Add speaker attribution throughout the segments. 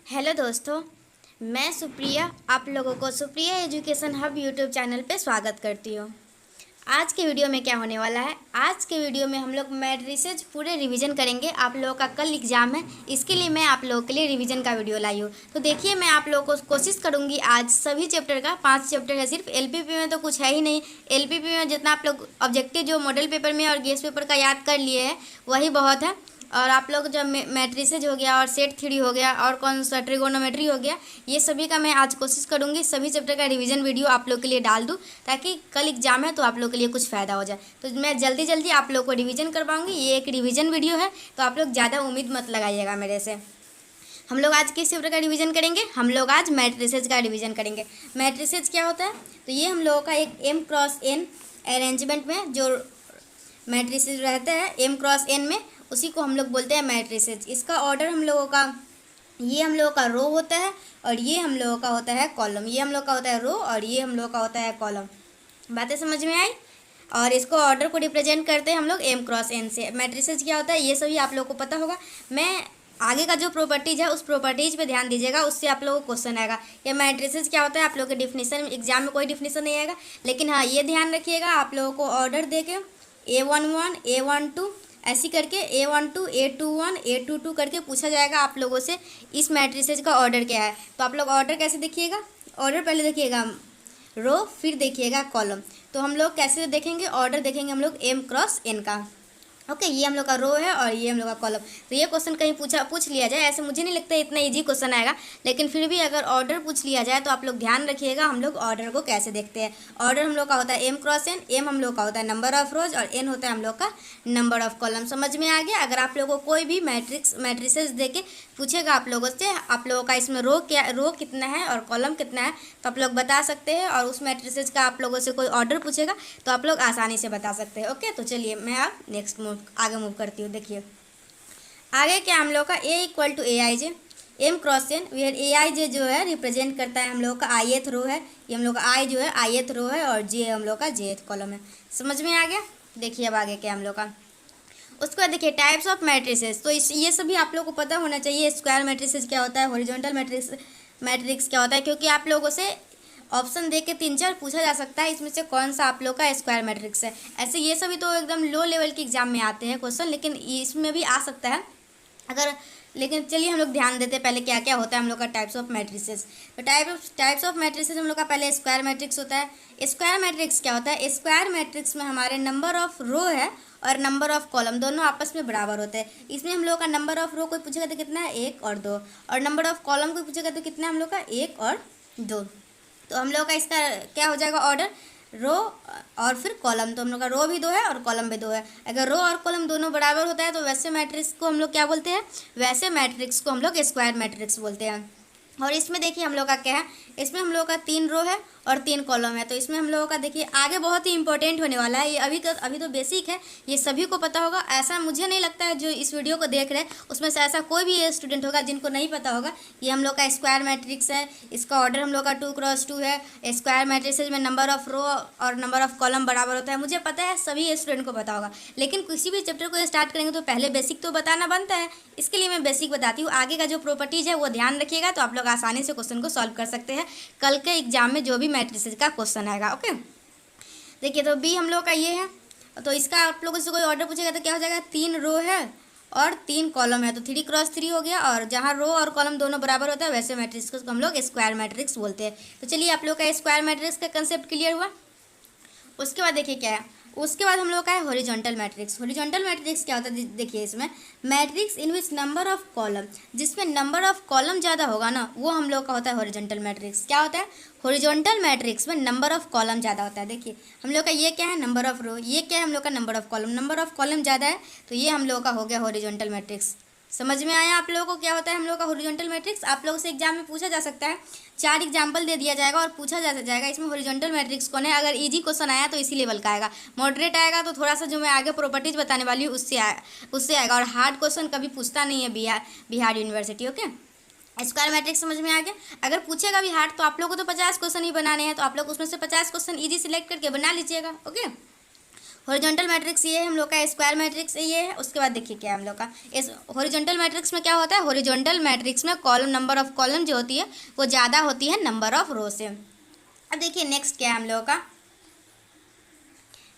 Speaker 1: Hello दोस्तों, मैं सुप्रिया आप लोगों को Supriya education hub YouTube channel पे स्वागत करती हूँ। आज के वीडियो में क्या होने वाला है, आज के वीडियो में हम लोग मैट्रिसेस पूरे रिवीजन करेंगे। आप लोगों का कल एग्जाम है, इसके लिए मैं आप लोगों के लिए रिवीजन का वीडियो लाई हूँ। तो देखिए, मैं आप लोगों को कोशिश करूँगी आज सभी चैप्टर का, 5 चैप्टर है सिर्फ। एलपीपी में तो कुछ है ही नहीं। एलपीपी में जितना आप लोग ऑब्जेक्टिव जो मॉडल पेपर में और गेस्ट पेपर का याद कर लिए हैं वही बहुत है। और आप लोग जब मैट्रिसेज हो गया और सेट थ्योरी हो गया और कौन सा ट्रिगोनोमेट्री हो गया, ये सभी का मैं आज कोशिश करूँगी सभी चैप्टर का रिवीजन वीडियो आप लोग के लिए डाल दूँ, ताकि कल एग्जाम है तो आप लोग के लिए कुछ फ़ायदा हो जाए। तो मैं जल्दी जल्दी आप लोग को रिवीजन करवाऊँगी। ये एक रिवीजन वीडियो है, तो आप लोग ज़्यादा उम्मीद मत लगाइएगा मेरे से। हम लोग आज किस चैप्टर का रिवीजन करेंगे? हम लोग आज मैट्रिसेज का रिवीजन करेंगे। मैट्रिसेज क्या होता है? तो ये हम लोगों का एक M×N अरेंजमेंट में जो मैट्रिसेज रहते हैं M×N में, उसी को हम लोग बोलते हैं मैट्रिसेज। इसका ऑर्डर हम लोगों का, ये हम लोगों का रो होता है और ये हम लोगों का होता है कॉलम। ये हम लोग का होता है रो और ये हम लोगों का होता है कॉलम। बातें समझ में आई? और इसको ऑर्डर को रिप्रेजेंट करते हैं हम लोग M×N से। मैट्रिसेज क्या होता है ये सभी आप लोगों को पता होगा। मैं आगे का जो प्रॉपर्टीज है उस प्रॉपर्टीज पे ध्यान दीजिएगा, उससे आप लोगों को क्वेश्चन आएगा। ये मैट्रिसेज क्या होता है आप लोगों के डिफिनीशन एग्जाम में कोई डिफिनीशन नहीं आएगा, लेकिन हाँ ये ध्यान रखिएगा आप लोगों को ऑर्डर दे के A11 A12 ऐसी करके A12 A21 A22 करके पूछा जाएगा आप लोगों से इस मैट्रिसेज का ऑर्डर क्या है। तो आप लोग ऑर्डर कैसे देखिएगा? ऑर्डर पहले देखिएगा रो, फिर देखिएगा कॉलम। तो हम लोग कैसे देखेंगे? ऑर्डर देखेंगे हम लोग M×N का। ओके, ये हम लोग का रो है और ये हम लोग का कॉलम। तो ये क्वेश्चन कहीं पूछ लिया जाए, ऐसे मुझे नहीं लगता इतना इजी क्वेश्चन आएगा, लेकिन फिर भी अगर ऑर्डर पूछ लिया जाए तो आप लोग ध्यान रखिएगा हम लोग ऑर्डर को कैसे देखते हैं। ऑर्डर हम लोग का होता है M×N। M हम लोग का होता है नंबर ऑफ रोज और N होता है हम लोग का नंबर ऑफ कॉलम। समझ में आ गया? अगर आप लोगों को कोई भी मैट्रिसेस दे के पूछेगा आप लोगों से आप लोगों का इसमें रो कितना है और कॉलम कितना है, तो आप लोग बता सकते हैं। और उस मैट्रिसेस का आप लोगों से कोई ऑर्डर पूछेगा तो आप लोग आसानी से बता सकते हैं। ओके, तो चलिए मैं अब नेक्स्ट आगे मूव करती हूँ। देखिए आगे क्या हम लोग का A = Aij M×N, where Aij जो है रिप्रेजेंट करता है हम लोग का ith रो है। ये हम लोग का I जो है ith रो है और J हम लोग का jth कॉलम है। समझ में आ गया? देखिए अब आगे क्या हम लोग का, उसके बाद देखिए टाइप्स ऑफ मैट्रिसेस। तो ये सभी आप लोगों को पता होना चाहिए। स्क्वायर मैट्रिसेस क्या होता है, हॉरिजॉन्टल मैट्रिक्स क्या होता है, क्योंकि आप लोगों से ऑप्शन दे के 3-4 पूछा जा सकता है इसमें से कौन सा आप लोग का स्क्वायर मैट्रिक्स है। ऐसे ये सभी तो एकदम लो लेवल के एग्जाम में आते हैं क्वेश्चन, लेकिन इसमें भी आ सकता है अगर, लेकिन चलिए हम लोग ध्यान देते हैं पहले क्या क्या होता है हम लोग का टाइप्स ऑफ मैट्रिसेस। तो टाइप्स ऑफ मैट्रिसेस हम लोग का पहले स्क्वायर मैट्रिक्स होता है। स्क्वायर मैट्रिक्स क्या होता है? स्क्वायर मैट्रिक्स में हमारे नंबर ऑफ रो है और नंबर ऑफ कॉलम दोनों आपस में बराबर होते हैं। इसमें हम लोग का नंबर ऑफ रो कोई पूछेगा तो कितना है 1 और 2, और नंबर ऑफ कॉलम कोई पूछेगा तो कितना हम लोग का 1 और 2। तो हम लोग का इसका क्या हो जाएगा ऑर्डर, रो और फिर कॉलम। तो हम लोग का रो भी 2 है और कॉलम भी 2 है। अगर रो और कॉलम दोनों बराबर होता है तो वैसे मैट्रिक्स को हम लोग क्या बोलते हैं? वैसे मैट्रिक्स को हम लोग स्क्वायर मैट्रिक्स बोलते हैं। और इसमें देखिए हम लोग का क्या है, इसमें हम लोग का 3 रो है और 3 कॉलम है। तो इसमें हम लोगों का देखिए आगे बहुत ही इंपॉर्टेंट होने वाला है। ये अभी तो बेसिक है, ये सभी को पता होगा। ऐसा मुझे नहीं लगता है जो इस वीडियो को देख रहे हैं उसमें से ऐसा कोई भी स्टूडेंट होगा जिनको नहीं पता होगा। ये हम लोग का स्क्वायर मैट्रिक्स है, इसका ऑर्डर हम लोग का 2×2 है। स्क्वायर मैट्रिक्स में नंबर ऑफ रो और नंबर ऑफ कॉलम बराबर होता है। मुझे पता है सभी स्टूडेंट को पता होगा, लेकिन किसी भी चैप्टर को स्टार्ट करेंगे तो पहले बेसिक तो बताना बनता है। इसके लिए मैं बेसिक बताती हूँ। आगे का जो प्रॉपर्टीज है वो ध्यान रखिएगा तो आप लोग आसानी से क्वेश्चन को सॉल्व कर सकते हैं कल के एग्जाम में जो भी मैट्रिसेस का क्वेश्चन आएगा। ओके, देखिए तो बी हम लोग का ये है। तो इसका आप लोगों से कोई ऑर्डर पूछेगा तो क्या हो जाएगा, 3 रो है और 3 कॉलम है। तो 3×3 हो गया, और जहाँ रो और कॉलम दोनों बराबर होता है वैसे मैट्रिक्स को हम लोग स्क्वायर मैट्रिक्स बोलते हैं। तो चलिए आप लोग का स्क्वायर मैट्रिक्स का कंसेप्ट क्लियर हुआ। उसके बाद देखिए क्या है, उसके बाद हम लोग का है हॉरिजॉन्टल मैट्रिक्स। हॉरिजॉन्टल मैट्रिक्स क्या होता है? देखिए इसमें matrix in which number of column, जिसमें नंबर ऑफ कॉलम ज़्यादा होगा ना वो हम लोग का होता है हॉरिजॉन्टल मैट्रिक्स। क्या होता है? हॉरिजॉन्टल मैट्रिक्स में नंबर ऑफ कॉलम ज़्यादा होता है। देखिए हम लोग का ये क्या है, नंबर ऑफ रो। ये क्या है हम लोग का, number of column. Number of column ज़्यादा है तो ये हम लोग का हो गया हॉरिजॉन्टल मैट्रिक्स। समझ में आया आप लोगों को क्या होता है हम लोग का हॉरिजॉन्टल मैट्रिक्स? आप लोगों से एग्जाम में पूछा जा सकता है, 4 एग्जाम्पल दे दिया जाएगा और पूछा जा जाएगा इसमें हॉरिजॉन्टल मैट्रिक्स कौन है। अगर इजी क्वेश्चन आया तो इसी लेवल का आएगा, मॉडरेट आएगा तो थोड़ा सा जो मैं आगे प्रॉपर्टीज बताने वाली हूँ उससे आएगा। और हार्ड क्वेश्चन कभी पूछता नहीं है Bihar university. Okay, square matrix समझ में आ गया। अगर पूछेगा भी हार्ड तो आप लोगों को तो 50 क्वेश्चन ही बनाने हैं, तो आप लोग उसमें से 50 क्वेश्चन ईजी सिलेक्ट करके बना लीजिएगा। ओके, हॉरिजॉन्टल मैट्रिक्स ये है हम लोग का, स्क्वायर मैट्रिक्स ये है। उसके बाद देखिए क्या है हम लोग का, इस हॉरिजॉन्टल मैट्रिक्स में क्या होता है, हॉरिजॉन्टल मैट्रिक्स में कॉलम नंबर ऑफ कॉलम जो होती है वो ज़्यादा होती है नंबर ऑफ रो से। अब देखिए नेक्स्ट क्या है हम लोग का,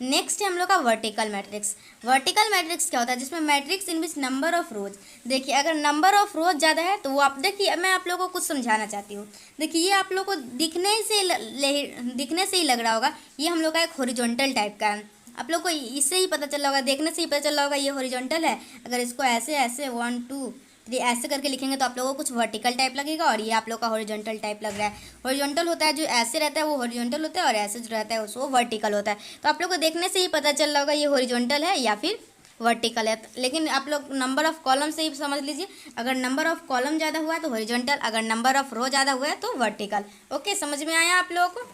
Speaker 1: नेक्स्ट है हम लोग का वर्टिकल मैट्रिक्स। वर्टिकल मैट्रिक्स क्या होता है, जिसमें matrix in which number of रोज, देखिए अगर नंबर ऑफ रोज ज़्यादा है तो वो आप देखिए, मैं आप लोगों को कुछ समझाना चाहती हूँ। देखिए ये आप लोगों को दिखने से ही लग रहा होगा, ये हम लोग का एक हॉरिजॉन्टल टाइप का है। आप लोग को इससे ही पता चल रहा होगा, देखने से ही पता चल रहा होगा ये हॉरिजॉन्टल है। अगर इसको ऐसे ऐसे 1 2 3 ऐसे करके लिखेंगे तो आप लोगों को कुछ वर्टिकल टाइप लगेगा, और ये आप लोग का हॉरिजॉन्टल टाइप लग रहा है। हॉरिजॉन्टल होता है जो ऐसे रहता है वो हॉरिजॉन्टल होता है, और ऐसे जो रहता है उसको वर्टिकल होता है। तो आप लोग को देखने से ही पता चल रहा होगा ये हॉरिजॉन्टल है या फिर वर्टिकल है। लेकिन आप लोग नंबर ऑफ कॉलम से ही समझ लीजिए, अगर नंबर ऑफ कॉलम ज़्यादा हुआ है तो हॉरिजॉन्टल, अगर नंबर ऑफ रो ज़्यादा हुआ है तो वर्टिकल। ओके, समझ में आया आप लोगों को?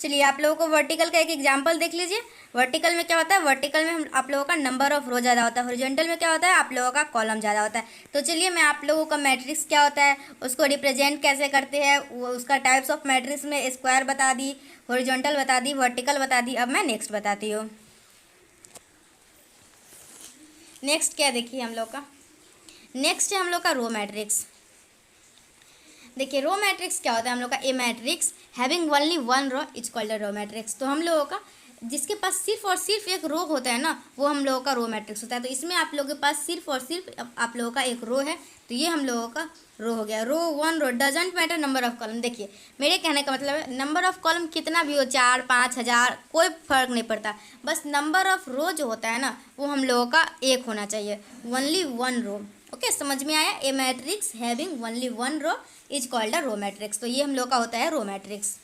Speaker 1: चलिए आप लोगों को वर्टिकल का एक एग्जांपल देख लीजिए। वर्टिकल में क्या होता है, वर्टिकल में हम आप लोगों का नंबर ऑफ रो ज़्यादा होता है, हॉरिजॉन्टल में क्या होता है आप लोगों का कॉलम ज़्यादा होता है। तो चलिए मैं आप लोगों का मैट्रिक्स क्या होता है उसको रिप्रेजेंट कैसे करते हैं, वो उसका टाइप्स ऑफ मैट्रिक्स में स्क्वायर बता दी, हॉरिजॉन्टल बता दी, वर्टिकल बता दी। अब मैं नेक्स्ट बताती हूँ। नेक्स्ट क्या देखिए हम लोग का, नेक्स्ट है हम लोग का रो मैट्रिक्स। देखिए रो मैट्रिक्स क्या होता है हम लोग का, a matrix having only one row is called row matrix. तो हम लोगों का जिसके पास सिर्फ और सिर्फ एक रो होता है ना, वो हम लोगों का रो मैट्रिक्स होता है। तो इसमें आप लोगों के पास सिर्फ और सिर्फ आप लोगों का एक रो है, तो ये हम लोगों का रो हो गया। Row 1 row doesn't matter number of column. देखिए मेरे कहने का मतलब है नंबर ऑफ कॉलम कितना भी हो, 4 5 1000 कोई फर्क नहीं पड़ता, बस नंबर ऑफ रो जो होता है ना वो हम लोगों का एक होना चाहिए, ओनली 1 रो। ओके, समझ में आया? A matrix having only 1 row is called a row matrix. तो ये हम लोग का होता है रो मैट्रिक्स।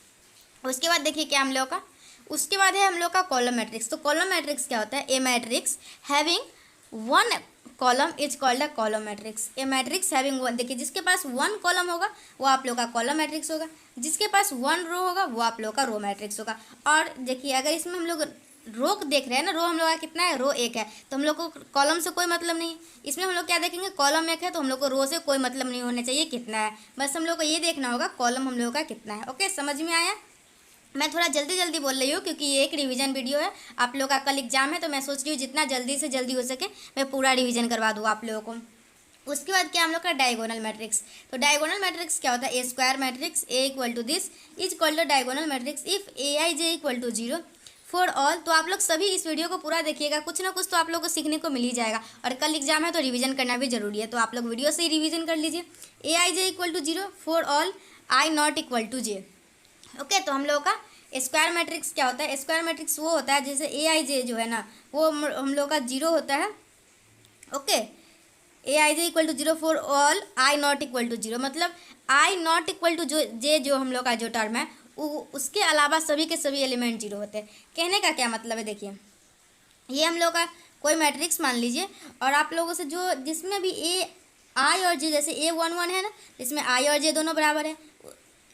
Speaker 1: उसके बाद देखिए क्या हम लोग का, उसके बाद है हम लोग का कॉलम मैट्रिक्स। तो कॉलम मैट्रिक्स क्या होता है, ए matrix having 1 column is called a column matrix. A matrix having 1, देखिए जिसके पास 1 कॉलम होगा वो आप लोग का कॉलम मैट्रिक्स होगा, जिसके पास 1 रो होगा वो आप लोग का रो मैट्रिक्स होगा। और देखिए अगर इसमें हम लोग रो देख रहे हैं ना, रो हम लोग का कितना है, रो 1 है, तो हम लोग को कॉलम से कोई मतलब नहीं। इसमें हम लोग क्या देखेंगे, कॉलम 1 है तो हम लोग को रो से कोई मतलब नहीं होना चाहिए कितना है, बस हम लोग को ये देखना होगा कॉलम हम लोग का कितना है। ओके, समझ में आया? मैं थोड़ा जल्दी जल्दी बोल रही हूँ क्योंकि ये एक रिवीजन वीडियो है, आप लोग का कल एग्जाम है, तो मैं सोच रही हूँ जितना जल्दी से जल्दी हो सके मैं पूरा रिवीजन करवा दूँ आप लोगों को। उसके बाद क्या हम लोग का डायगोनल मैट्रिक्स। तो डायगोनल मैट्रिक्स क्या होता है, ए square matrix A equal to this is called a diagonal matrix if a I J equal to 0 for all. तो आप लोग सभी इस वीडियो को पूरा देखिएगा, कुछ ना कुछ तो आप लोग को सीखने को मिल ही जाएगा, और कल एग्जाम है तो रिवीजन करना भी जरूरी है, तो आप लोग वीडियो से ही रिवीजन कर लीजिए। A I J equal to 0 for all i not equal to j. Okay, तो हम लोग का स्क्वायर मैट्रिक्स क्या होता है, स्क्वायर मैट्रिक्स वो होता है जैसे ए आई जे जो है ना वो हम लोग का 0 होता है। Okay, a I J equal to 0 for all i not equal to 0, मतलब आई नॉट इक्वल टू जो जे जो हम लोग का जो टर्म है उसके अलावा सभी के सभी एलिमेंट 0 होते हैं। कहने का क्या मतलब है, देखिए ये हम लोग का कोई मैट्रिक्स मान लीजिए, और आप लोगों से जो जिसमें भी ए आई और जे, जैसे A11 है ना, इसमें आई और जे दोनों बराबर है,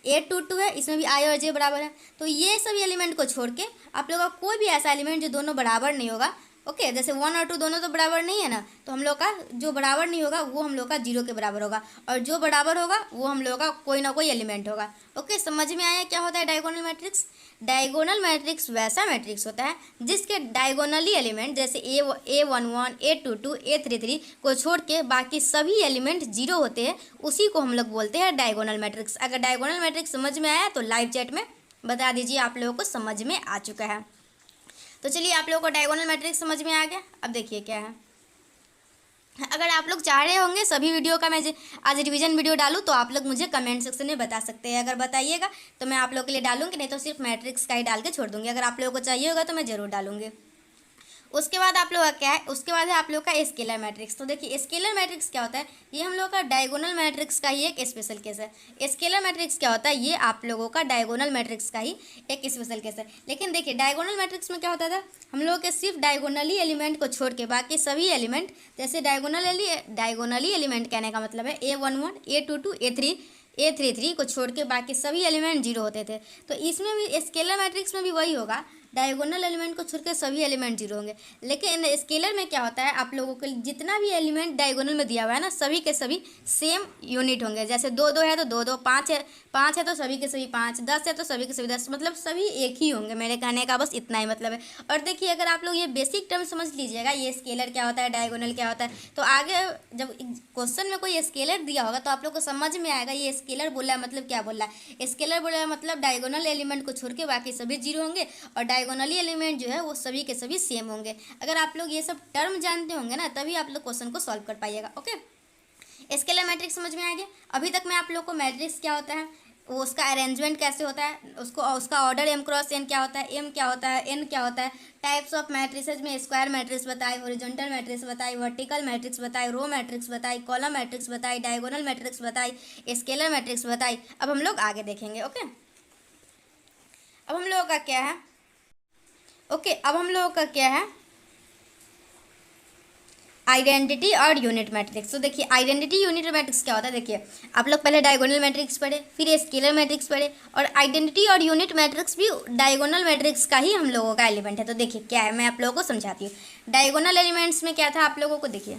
Speaker 1: A22 है, इसमें भी आई और जे बराबर है। तो ये सभी एलिमेंट को छोड़ के आप लोग का कोई भी ऐसा एलिमेंट जो दोनों बराबर नहीं होगा, ओके, जैसे 1 और 2 दोनों तो बराबर नहीं है ना, तो हम लोग का जो बराबर नहीं होगा वो हम लोग का 0 के बराबर होगा, और जो बराबर होगा वो हम लोग का कोई ना कोई एलिमेंट होगा। ओके, समझ में आया क्या होता है डायगोनल मैट्रिक्स? डायगोनल मैट्रिक्स वैसा मैट्रिक्स होता है जिसके डायगोनली एलिमेंट जैसे A11 A22 A33 को छोड़ के बाकी सभी एलिमेंट 0 होते हैं, उसी को हम लोग बोलते हैं डायगोनल मैट्रिक्स। अगर डायगोनल मैट्रिक्स समझ में आया तो लाइव चैट में बता दीजिए आप लोगों को समझ में आ चुका है। तो चलिए आप लोगों को डायगोनल मैट्रिक्स समझ में आ गया। अब देखिए क्या है, अगर आप लोग चाह रहे होंगे सभी वीडियो का मैं आज रिवीजन वीडियो डालूँ तो आप लोग मुझे कमेंट सेक्शन में बता सकते हैं। अगर बताइएगा तो मैं आप लोगों के लिए डालूंगी, नहीं तो सिर्फ मैट्रिक्स का ही डाल के छोड़ दूंगी। अगर आप लोगों को चाहिए होगा तो मैं ज़रूर डालूंगी। उसके बाद आप लोग का क्या है, उसके बाद है आप लोग का स्केलर मैट्रिक्स। तो देखिए स्केलर मैट्रिक्स क्या होता है, ये हम लोग का डायगोनल मैट्रिक्स का ही एक स्पेशल केस है। स्केलर मैट्रिक्स क्या होता है, ये आप लोगों का डायगोनल मैट्रिक्स का ही एक स्पेशल केस है। लेकिन देखिए डायगोनल मैट्रिक्स में क्या होता था, हम लोग के सिर्फ डायगोनली एलिमेंट को छोड़ के बाकी सभी एलिमेंट, जैसे डायगोनली एलिमेंट कहने का मतलब है A11 A22 A33 को छोड़ के बाकी सभी एलिमेंट 0 होते थे। तो इसमें भी स्केलर मैट्रिक्स में भी वही होगा, डायगोनल एलिमेंट को छोड़ के सभी एलिमेंट जीरो होंगे। लेकिन स्केलर में क्या होता है, आप लोगों के जितना भी एलिमेंट डायगोनल में दिया हुआ है ना, सभी के सभी सेम यूनिट होंगे। जैसे 2 2 है तो 2 2, 5 है तो सभी के सभी 5, 10 है तो सभी के सभी 10, मतलब सभी एक ही होंगे। मेरे कहने का बस इतना ही मतलब है। और देखिए, अगर आप लोग ये बेसिक टर्म समझ लीजिएगा, ये स्केलर क्या होता है, डायगोनल क्या होता है, तो आगे जब क्वेश्चन में कोई स्केलर दिया होगा तो आप लोग को समझ में आएगा ये स्केलर बोला है मतलब क्या बोला है। स्केलर बोला है मतलब डायगोनल एलिमेंट को छोड़ के बाकी सभी जीरो होंगे, और डायगोनली एलिमेंट जो है वो सभी के सभी सेम होंगे। अगर आप लोग ये सब टर्म जानते होंगे ना, तभी आप लोग क्वेश्चन को सॉल्व कर पाइएगा। ओके, स्केलर मैट्रिक्स समझ में आ गया। अभी तक मैं आप लोग को मैट्रिक्स क्या होता है, वो उसका अरेंजमेंट कैसे होता है, उसका ऑर्डर m क्रॉस n क्या होता है, m क्या होता है, n क्या होता है, टाइप्स ऑफ मैट्रिसेज में स्क्वायर मैट्रिक्स बताई, हॉरिजॉन्टल मैट्रिक्स बताई, वर्टिकल मैट्रिक्स बताई, रो मैट्रिक्स बताई, कॉलम मैट्रिक्स बताई, डायगोनल मैट्रिक्स बताई, स्केलर मैट्रिक्स बताई। अब हम लोग आगे देखेंगे। ओके, अब हम लोगों का क्या है, अब हम लोगों का क्या है, आइडेंटिटी और यूनिट मैट्रिक्स। तो देखिए, आइडेंटिटी यूनिट मैट्रिक्स क्या होता है, देखिए आप लोग पहले डायगोनल मैट्रिक्स पढ़े, फिर स्केलर मैट्रिक्स पढ़े, और आइडेंटिटी और यूनिट मैट्रिक्स भी डायगोनल मैट्रिक्स का ही हम लोगों का एलिमेंट है। तो देखिए क्या है, मैं आप लोगों को समझाती हूँ। डायगोनल एलिमेंट्स में क्या था आप लोगों को, देखिए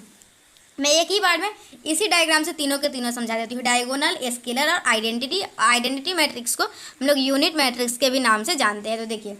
Speaker 1: मैं एक ही बार में इसी डायग्राम से तीनों के तीनों समझा देती हूँ। डायगोनल, स्केलर और आइडेंटिटी मैट्रिक्स को हम लोग यूनिट मैट्रिक्स के भी नाम से जानते हैं। तो देखिए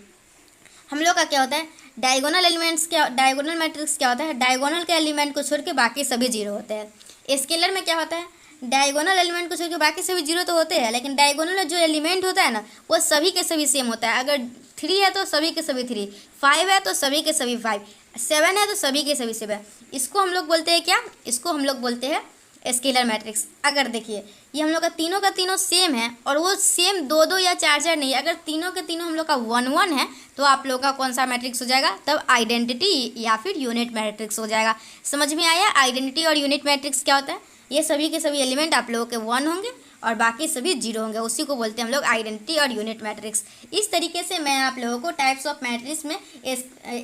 Speaker 1: हम लोग का क्या होता है, डायगोनल मैट्रिक्स क्या होता है, डायगोनल के एलिमेंट को छोड़ के बाकी सभी जीरो होते हैं। स्केलर में क्या होता है, डायगोनल एलिमेंट को छोड़ के बाकी सभी जीरो तो होते हैं, लेकिन डायगोनल में जो एलिमेंट होता है ना, वो सभी के सभी सेम होता है। अगर 3 है तो सभी के सभी 3, 5 है तो सभी के सभी 5, 7 है तो सभी के सभी 7। इसको हम लोग बोलते हैं क्या, इसको हम लोग बोलते हैं स्केलर मैट्रिक्स। अगर देखिए ये हम लोग का तीनों सेम है, और वो सेम 2 2 या 4 4 नहीं, अगर तीनों के तीनों हम लोग का 1 1 है, तो आप लोग का कौन सा मैट्रिक्स हो जाएगा, तब आइडेंटिटी या फिर यूनिट मैट्रिक्स हो जाएगा। समझ में आया आइडेंटिटी और यूनिट मैट्रिक्स क्या होता है। ये सभी के सभी एलिमेंट आप लोगों के 1 होंगे और बाकी सभी जीरो होंगे, उसी को बोलते हैं हम लोग आइडेंटिटी और यूनिट मैट्रिक्स। इस तरीके से मैं आप लोगों को टाइप्स ऑफ मैट्रिक्स में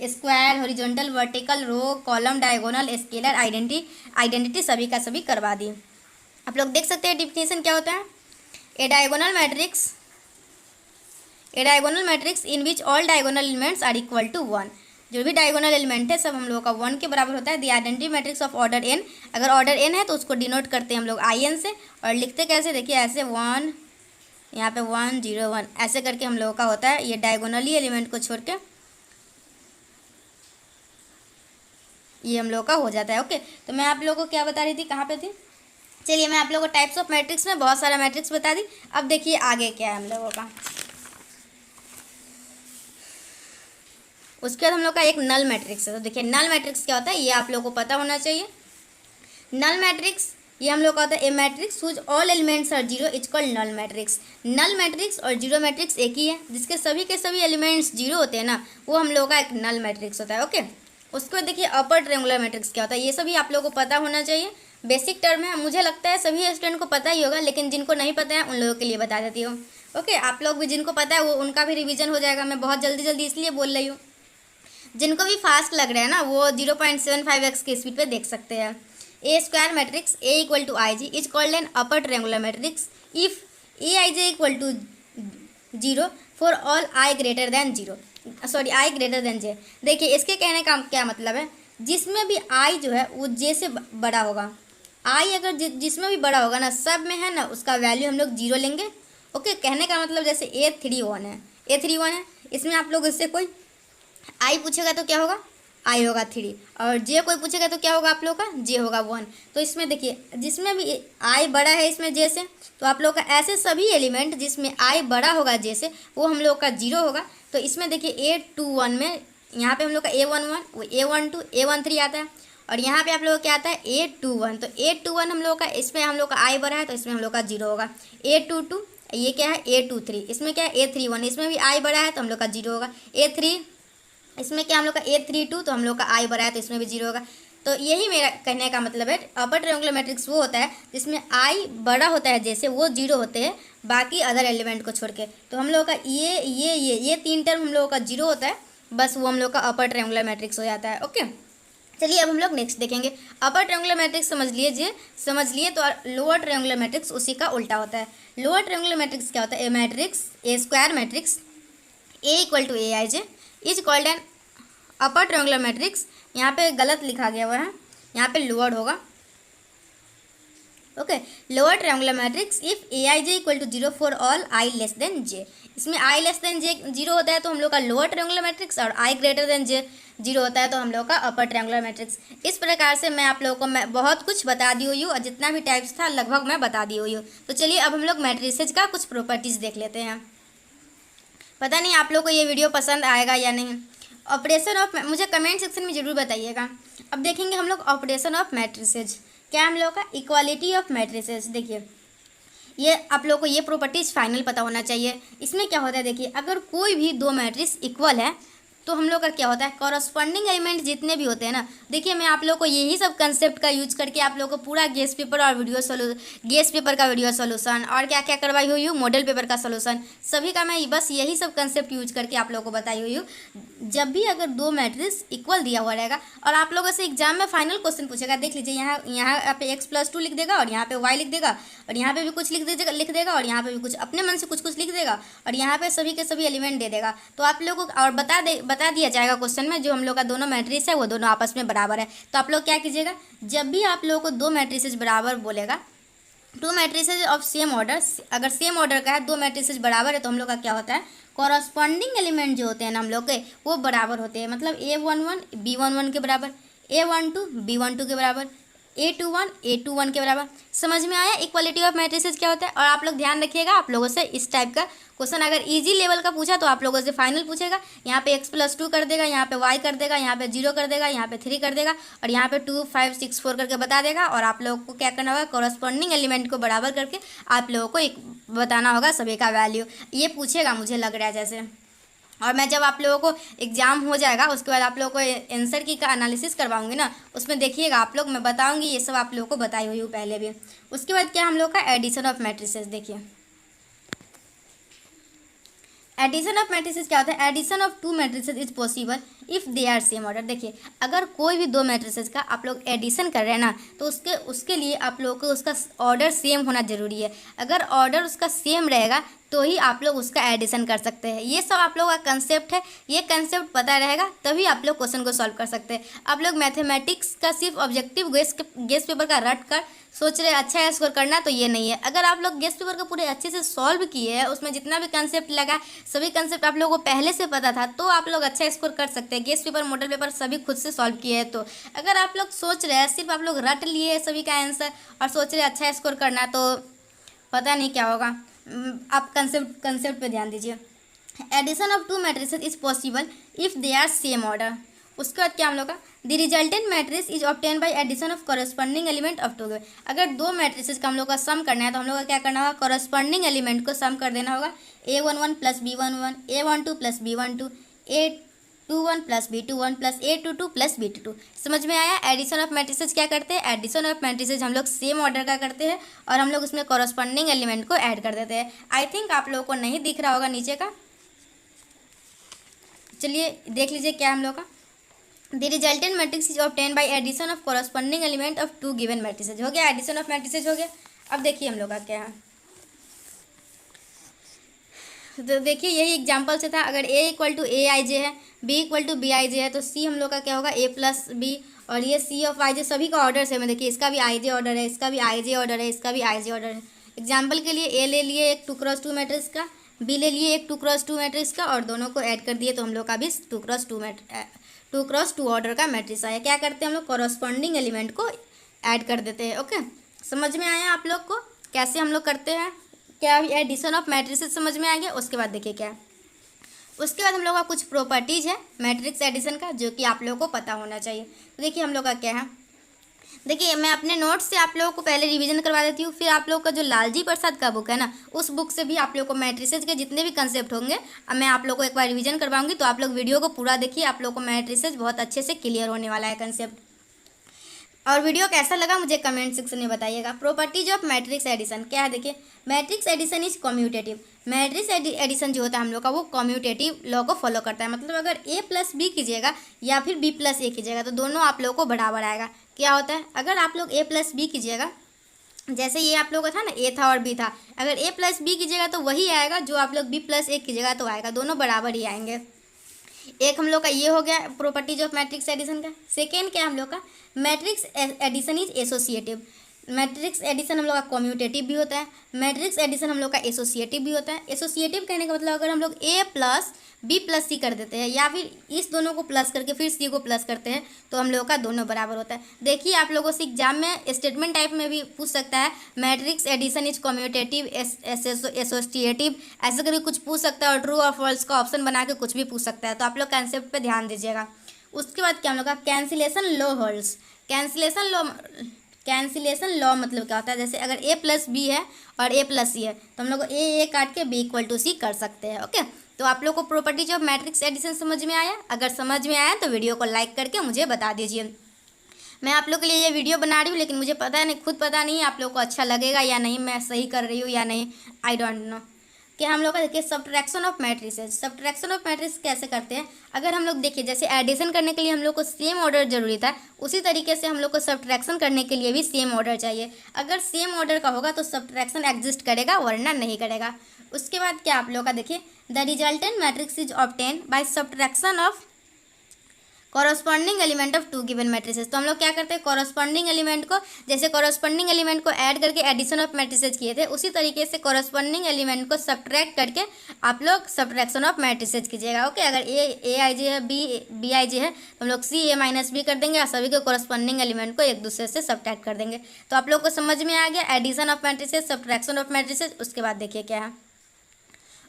Speaker 1: स्क्वायर, हॉरिजॉन्टल, वर्टिकल, रो, कॉलम, डायगोनल, स्केलर, आइडेंटिटी सभी का सभी करवा दी। आप लोग देख सकते हैं डिफिनेशन क्या होता है। A diagonal matrix in which all diagonal elements are equal to 1। जो भी डायगोनल एलिमेंट है सब हम लोगों का 1 के बराबर होता है। दी identity matrix of order n, अगर ऑर्डर n है तो उसको डिनोट करते हैं हम लोग in से, और लिखते कैसे, देखिए ऐसे 1, यहाँ पे 1 0 1 ऐसे करके हम लोगों का होता है। ये डायगोनली एलिमेंट को छोड़ के ये हम लोग का हो जाता है। ओके, तो मैं आप लोगों को क्या बता रही थी, कहाँ पे थी, चलिए मैं आप लोगों को टाइप्स ऑफ मैट्रिक्स में बहुत सारा मैट्रिक्स बता दी। अब देखिए आगे क्या है हम लोगों का, उसके बाद हम लोग का एक नल मैट्रिक्स है। तो देखिए नल मैट्रिक्स क्या होता है, ये आप लोगों को पता होना चाहिए। नल मैट्रिक्स ये हम लोग का होता है ए matrix whose all elements are zero is called null matrix. Null matrix और जीरो मैट्रिक्स एक ही है, जिसके सभी के सभी एलिमेंट्स जीरो होते हैं ना, वो हम लोग का एक नल मैट्रिक्स होता है। ओके, उसके बाद देखिए अपर ट्रायंगुलर मैट्रिक्स क्या होता है, ये सभी आप लोगों को पता होना चाहिए। बेसिक टर्म है, मुझे लगता है सभी स्टूडेंट को पता ही होगा, लेकिन जिनको नहीं पता है उन लोगों के लिए बता देती हूँ। ओके, आप लोग भी जिनको पता है वो उनका भी रिविजन हो जाएगा। मैं बहुत जल्दी इसलिए बोल रही हूँ, जिनको भी फास्ट लग रहा है ना वो 0.75x की स्पीड पे देख सकते हैं। A square matrix A equal to i j is called an upper triangular matrix if a I J equal to 0 for all i greater than j. देखिए इसके कहने का क्या मतलब है, जिसमें भी आई जो है वो जे से बड़ा होगा, आई अगर जिसमें भी बड़ा होगा ना, सब में है ना, उसका वैल्यू हम लोग 0 लेंगे। ओके, कहने का मतलब जैसे A31 है, इसमें आप लोग इससे कोई आई पूछेगा तो क्या होगा, आई होगा 3, और जे कोई पूछेगा तो क्या होगा आप लोग का, जे होगा 1। तो इसमें देखिए जिसमें भी आई बड़ा है इसमें जे से, तो आप लोग का ऐसे सभी एलिमेंट जिसमें आई बड़ा होगा जे से, वो हम लोग का 0 होगा। तो इसमें देखिए A21 में यहाँ पे हम लोग का A11, वो A12, A13 आता है, और यहाँ पे आप लोग क्या आता है A21। तो A21 हम लोग का, इसमें हम लोग का आई बड़ा है तो इसमें हम लोग का 0 होगा। A22 ये क्या है A23, इसमें क्या है A31, इसमें भी आई बड़ा है तो हम लोग का 0 होगा। A3 इसमें क्या हम लोग का A32, तो हम लोग का आई बड़ा है तो इसमें भी 0 होगा। तो यही मेरा कहने का मतलब है, अपर ट्रायंगुलर मैट्रिक्स वो होता है जिसमें आई बड़ा होता है जैसे, वो 0 होते हैं बाकी अदर एलिमेंट को छोड़ के। तो हम लोग का ये 3 टर्म हम लोगों का 0 होता है, बस वो हम लोग का अपर ट्रायंगुलर मैट्रिक्स हो जाता है। ओके, चलिए अब हम लोग नेक्स्ट देखेंगे। अपर ट्रायंगुलर मैट्रिक्स समझ लिए तो लोअर ट्रायंगुलर मैट्रिक्स उसी का उल्टा होता है। लोअर ट्रायंगुलर मैट्रिक्स क्या होता है, ए square matrix A equal to A I J is called an upper triangular matrix. यहाँ पे गलत लिखा गया हुआ है, यहाँ पे लोअर होगा। Okay, lower triangular matrix if a I J equal to 0 for all i less than j. इसमें आई लेस देन जे 0 होता है तो हम लोग का लोअर ट्रायंगुलर मैट्रिक्स, और आई ग्रेटर देन जे 0 होता है तो हम लोग का अपर ट्रायंगुलर मैट्रिक्स। इस प्रकार से मैं आप लोगों को मैं बहुत कुछ बता दी हुई हूँ, और जितना भी टाइप्स था लगभग मैं बता दी हुई हूँ। तो चलिए अब हम लोग मैट्रिसेज का कुछ प्रॉपर्टीज़ देख लेते हैं। पता नहीं आप लोग को ये वीडियो पसंद आएगा या नहीं। ऑपरेशन ऑफ, मुझे कमेंट सेक्शन में ज़रूर बताइएगा। अब देखेंगे हम लोग ऑपरेशन ऑफ मैट्रिसेज। क्या हम लोग का इक्वालिटी ऑफ मैट्रिसेज। देखिए ये आप लोग को ये प्रॉपर्टीज फाइनल पता होना चाहिए। इसमें क्या होता है, देखिए अगर कोई भी दो मैट्रिक्स इक्वल है तो हम लोग का क्या होता है, कॉरस्पॉन्डिंग एलिमेंट जितने भी होते हैं ना, देखिए मैं आप लोग को यही सब कंसेप्ट का यूज करके आप लोग को पूरा गेस्ट पेपर और गेस्ट पेपर का वीडियो सोल्यूशन और क्या क्या करवाई हुई हूँ, मॉडल पेपर का सोल्यूशन, सभी का मैं बस यही सब कंसेप्ट यूज करके आप लोग को बताई हुई हूँ। जब भी अगर दो मैट्रिक्स इक्वल दिया हुआ रहेगा और आप लोगों से एग्जाम में फाइनल क्वेश्चन पूछेगा, देख लीजिए यहाँ पे x+2 लिख देगा, और यहाँ पे y लिख देगा, और यहाँ पे भी कुछ लिख देगा, और यहाँ पे भी कुछ अपने मन से कुछ लिख देगा, और यहाँ पे सभी के सभी एलिमेंट दे देगा। तो आप लोगों को और बता दिया जाएगा क्वेश्चन में जो हम लोग का दोनों मैट्रिक्स है वो दोनों आपस में बराबर है। तो आप लोग क्या कीजिएगा, जब भी आप लोगों को दो मैट्रिसेस बराबर बोलेगा, to matrices of same order, अगर सेम ऑर्डर का है, दो मैट्रिसेस बराबर है, तो हम लोग का क्या होता है, कॉरस्पॉन्डिंग एलिमेंट जो होते हैं ना हम लोग के वो बराबर होते हैं। मतलब A11 B11 के बराबर, A12 B12 के बराबर, A21 A21 के बराबर। समझ में आया इक्वालिटी ऑफ मैट्रिसेस क्या होता है। और आप लोग ध्यान रखिएगा, आप लोगों से इस टाइप का क्वेश्चन अगर इजी लेवल का पूछा तो आप लोगों से फाइनल पूछेगा, यहाँ पे x+2 कर देगा, यहाँ पे y कर देगा, यहाँ पे 0 कर देगा, यहाँ पे 3 कर देगा, और यहाँ पे 2 5 6 4 करके बता देगा। और आप लोगों को क्या करना होगा, कॉरस्पॉन्डिंग एलिमेंट को बराबर करके आप लोगों को एक बताना होगा सभी का वैल्यू। ये पूछेगा मुझे लग रहा है जैसे। और मैं जब आप लोगों को एग्जाम हो जाएगा उसके बाद आप लोगों को आंसर की का एनालिसिस करवाऊंगी ना, उसमें देखिएगा आप लोग, मैं बताऊंगी ये सब आप लोगों को बताई हुई हूँ पहले भी। उसके बाद क्या हम लोग का एडिशन ऑफ मैट्रिसेस। देखिए एडिशन ऑफ मैट्रिसेस क्या होता है, addition of two matrices is possible if they are same order. देखिए अगर कोई भी दो मैट्रिसेस का आप लोग एडिशन कर रहे हैं ना, तो उसके लिए आप लोगों को उसका ऑर्डर सेम होना जरूरी है। अगर ऑर्डर उसका सेम रहेगा तो ही आप लोग उसका एडिशन कर सकते हैं। ये सब आप लोगों का कंसेप्ट है, ये कंसेप्ट पता रहेगा तभी आप लोग क्वेश्चन को सॉल्व कर सकते हैं। आप लोग मैथमेटिक्स का सिर्फ ऑब्जेक्टिव गेस्ट पेपर का रट कर सोच रहे अच्छा स्कोर करना, तो ये नहीं है। अगर आप लोग गेस्ट पेपर को पूरे अच्छे से सॉल्व किए हैं, उसमें जितना भी कंसेप्ट लगा सभी कंसेप्ट आप लोगों को पहले से पता था, तो आप लोग अच्छा स्कोर कर सकते हैं। गेस्ट पेपर मॉडल पेपर सभी खुद से सॉल्व किए हैं। तो अगर आप लोग सोच रहे हैं सिर्फ आप लोग रट लिए सभी का आंसर और सोच रहे अच्छा स्कोर करना, तो पता नहीं क्या होगा। आप कंसेप्ट पे ध्यान दीजिए। Addition of two matrices is possible if they are same order. उसके बाद क्या हम लोग का, the resultant matrix is obtain by addition of corresponding element of two. अगर दो मैट्रिसेस का हम लोग का सम करना है तो हम लोग का क्या करना होगा, कॉरस्पॉन्डिंग एलिमेंट को सम कर देना होगा। A11 plus B11, A12 plus B12, A21 plus B21 plus A22 plus B22। समझ में आया। एडिशन ऑफ मैट्रिसेस क्या करते हैं, एडिशन ऑफ मैट्रिसेस हम लोग सेम ऑर्डर का करते हैं और हम लोग उसमें कॉरस्पॉन्डिंग एलिमेंट को ऐड कर देते हैं। आई थिंक आप लोगों को नहीं दिख रहा होगा नीचे का, चलिए देख लीजिए क्या हम लोग का, the resultant matrix is obtain by addition of corresponding element of two given matrices. हो गया, एडिशन ऑफ मैट्रिसेज हो गया। अब देखिए हम लोग का क्या है, तो देखिए यही एग्जाम्पल से था। अगर A इक्वल टू AIJ है, B इक्वल टू BIJ है, तो C हम लोग का क्या होगा, A प्लस B, और ये C ऑफ IJ सभी का ऑर्डर सेम है। देखिए इसका भी IJ ऑर्डर है, इसका भी IJ ऑर्डर है, इसका भी IJ ऑर्डर है। एग्जाम्पल के लिए A ले लिए एक 2x2 मैट्रिक्स का, B ले लिए एक 2x2 मैट्रिक्स का, और दोनों को ऐड कर दिए तो हम लोग का भी 2x2 ऑर्डर का मैट्रिक्स आया। क्या करते हैं हम लोग, कॉरस्पॉन्डिंग एलिमेंट को ऐड कर देते हैं। ओके, समझ में आया आप लोग को कैसे हम लोग करते हैं, क्या एडिशन ऑफ मैट्रिसेस समझ में आ गया। उसके बाद देखिए क्या, उसके बाद हम लोग का कुछ प्रॉपर्टीज है मैट्रिक्स एडिशन का जो कि आप लोगों को पता होना चाहिए। तो देखिए हम लोग का क्या है, देखिए मैं अपने नोट्स से आप लोगों को पहले रिवीजन करवा देती हूँ, फिर आप लोग का जो लालजी प्रसाद का बुक है ना, उस बुक से भी आप लोग को मैट्रिसेस के जितने भी कंसेप्ट होंगे अब मैं आप लोग को एक बार रिवीजन करवाऊंगी। तो आप लोग वीडियो को पूरा देखिए, आप लोग को मैट्रिसेस बहुत अच्छे से क्लियर होने वाला है कंसेप्ट। और वीडियो कैसा लगा मुझे कमेंट सेक्शन में बताइएगा। प्रॉपर्टीज ऑफ मैट्रिक्स एडिशन क्या है, देखिए matrix addition is commutative. Matrix addition जो होता है हम लोग का वो कम्यूटेटिव लॉ को फॉलो करता है। मतलब अगर A प्लस B कीजिएगा या फिर B प्लस A कीजिएगा तो दोनों आप लोगों को बराबर आएगा। क्या होता है, अगर आप लोग A प्लस B कीजिएगा, जैसे ये आप लोगों का था ना A था और B था, अगर A प्लस B कीजिएगा तो वही आएगा जो आप लोग B प्लस A कीजिएगा तो आएगा, दोनों बराबर ही आएंगे। एक हम लोग का ये हो गया प्रॉपर्टीज ऑफ मैट्रिक्स एडिशन का। सेकेंड क्या है हम लोग का, matrix addition is associative. Matrix addition हम लोग का कॉम्यूटेटिव भी होता है, मैट्रिक्स एडिशन हम लोग का एसोसिएटिव भी होता है। एसोसिएटिव कहने का मतलब अगर हम लोग ए प्लस बी प्लस सी कर देते हैं या फिर इस दोनों को प्लस करके फिर सी को प्लस करते हैं तो हम लोगों का दोनों बराबर होता है। देखिए आप लोगों से एग्जाम में स्टेटमेंट टाइप में भी पूछ सकता है, matrix addition is commutative associative, ऐसे करके कुछ पूछ सकता है और ट्रू और फॉल्स का ऑप्शन बना के कुछ भी पूछ सकता है। तो आप लोग कंसेप्ट पे ध्यान दीजिएगा। उसके बाद क्या हम लोग का cancellation law holds. Cancellation law मतलब क्या होता है, जैसे अगर ए प्लस बी है और ए प्लस सी है तो हम लोग को ए काट के बी इक्वल टू सी कर सकते हैं। ओके, तो आप लोग को प्रॉपर्टीज ऑफ मैट्रिक्स एडिशन समझ में आया? अगर समझ में आया तो वीडियो को लाइक करके मुझे बता दीजिए। मैं आप लोग के लिए ये वीडियो बना रही हूँ लेकिन मुझे पता नहीं, खुद पता नहीं आप लोग को अच्छा लगेगा या नहीं, मैं सही कर रही हूँ या नहीं, आई डोंट नो। कि हम लोग का देखिए subtraction of matrices. Subtraction of matrix कैसे करते हैं, अगर हम लोग देखिए जैसे एडिशन करने के लिए हम लोग को सेम ऑर्डर जरूरी था, उसी तरीके से हम लोग को सब्ट्रैक्शन करने के लिए भी सेम ऑर्डर चाहिए। अगर सेम ऑर्डर का होगा तो सब्ट्रैक्शन एग्जिस्ट करेगा वरना नहीं करेगा। उसके बाद क्या आप लोग का देखिए, the resultant matrix is obtain by subtraction of corresponding element of two given matrices. तो हम लोग क्या करते हैं, कॉरस्पॉन्डिंग एलिमेंट को, जैसे कॉरस्पॉन्डिंग एलिमेंट को ऐड करके एडिशन ऑफ मैट्रिसेस किए थे, उसी तरीके से कॉरस्पॉन्डिंग एलिमेंट को सब्ट्रैक्ट करके आप लोग सब्ट्रैक्शन ऑफ मैट्रिसेस कीजिएगा। ओके, अगर ए आई जी है, बी आई जी है तो हम लोग सी ए माइनस बी कर देंगे और सभी के कॉरस्पॉन्डिंग एलिमेंट को एक दूसरे से सब्ट्रैक्ट कर देंगे। तो आप लोग को समझ में आ गया addition of matrices, subtraction of matrices. उसके बाद देखिए क्या है,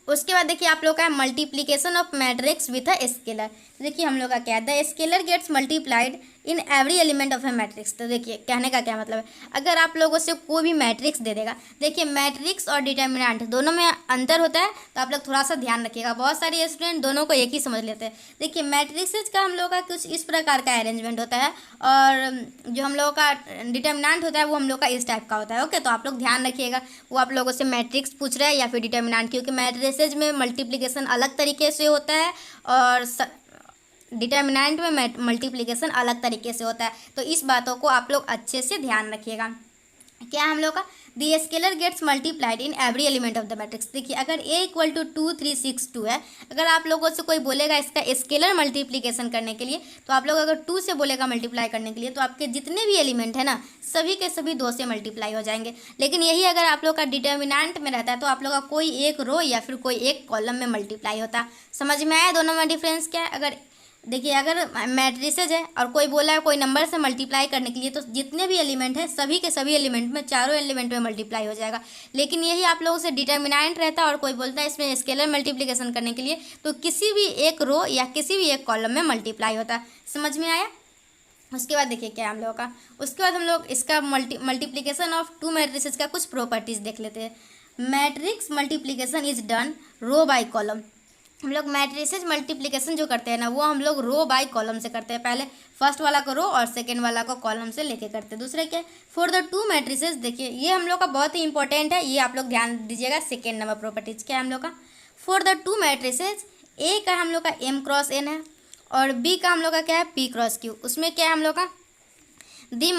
Speaker 1: उसके बाद देखिए आप लोग का multiplication of matrix with a scalar. देखिए हम लोग का क्या है, the scalar gets multiplied in every element of a matrix. तो देखिए कहने का क्या मतलब है, अगर आप लोगों से कोई भी मैट्रिक्स दे देगा, देखिए मैट्रिक्स और डिटर्मिनेंट दोनों में अंतर होता है तो आप लोग थोड़ा सा ध्यान रखिएगा। बहुत सारे स्टूडेंट दोनों को एक ही समझ लेते हैं। देखिए मैट्रिक्स का हम लोग का कुछ इस प्रकार का अरेंजमेंट होता है और जो हम लोग का डिटर्मिनेंट होता है वो हम लोग का इस टाइप का होता है। ओके, तो आप लोग ध्यान रखिएगा, वो आप लोगों से मैट्रिक्स पूछ रहा है या फिर डिटर्मिनेंट, क्योंकि मैट्रिसेज में मल्टीप्लिकेशन अलग तरीके से होता है और डिटर्मिनेंट में मल्टीप्लिकेशन अलग तरीके से होता है। तो इस बातों को आप लोग अच्छे से ध्यान रखिएगा। क्या हम लोग का, the scalar gets multiplied in every element of the matrix. देखिए अगर ए इक्वल टू 2 3 6 2 है, अगर आप लोगों से कोई बोलेगा इसका स्केलर मल्टीप्लिकेशन करने के लिए, तो आप लोग अगर 2 से बोलेगा मल्टीप्लाई करने के लिए तो आपके जितने भी एलिमेंट है ना सभी के सभी 2 से मल्टीप्लाई हो जाएंगे। लेकिन यही अगर आप लोग का डिटर्मिनेंट में रहता है तो आप लोग का कोई एक रो या फिर कोई एक कॉलम में मल्टीप्लाई होता। समझ में आया दोनों में डिफरेंस क्या है? अगर देखिए अगर मैट्रिसेज है और कोई बोला है कोई नंबर से मल्टीप्लाई करने के लिए तो जितने भी एलिमेंट हैं सभी के सभी एलिमेंट में, चारों एलिमेंट में मल्टीप्लाई हो जाएगा। लेकिन यही आप लोगों से डिटर्मिनेंट रहता है और कोई बोलता है इसमें स्केलर मल्टीप्लिकेशन करने के लिए तो किसी भी एक रो या किसी भी एक कॉलम में मल्टीप्लाई होता। समझ में आया? उसके बाद देखिए क्या हम लोगों का, उसके बाद हम लोग इसका मल्टीप्लिकेशन ऑफ टू मैट्रिसेस का कुछ प्रॉपर्टीज देख लेते हैं। Matrix multiplication is done row by column. हम लोग मैट्रिसेस मल्टीप्लिकेशन जो करते हैं ना वो हम लोग रो बाय कॉलम से करते हैं। पहले फर्स्ट वाला को रो और सेकेंड वाला को कॉलम से लेके करते हैं। दूसरे क्या, फॉर द टू मैट्रिसेस, देखिए ये हम लोग का बहुत ही इंपॉर्टेंट है, ये आप लोग ध्यान दीजिएगा। सेकेंड नंबर प्रॉपर्टीज क्या है हम लोग का, फॉर द टू मैट्रिसेस, ए का हम लोग का m क्रॉस n है और बी का हम लोग का क्या है p क्रॉस q। उसमें क्या है हम लोग का, the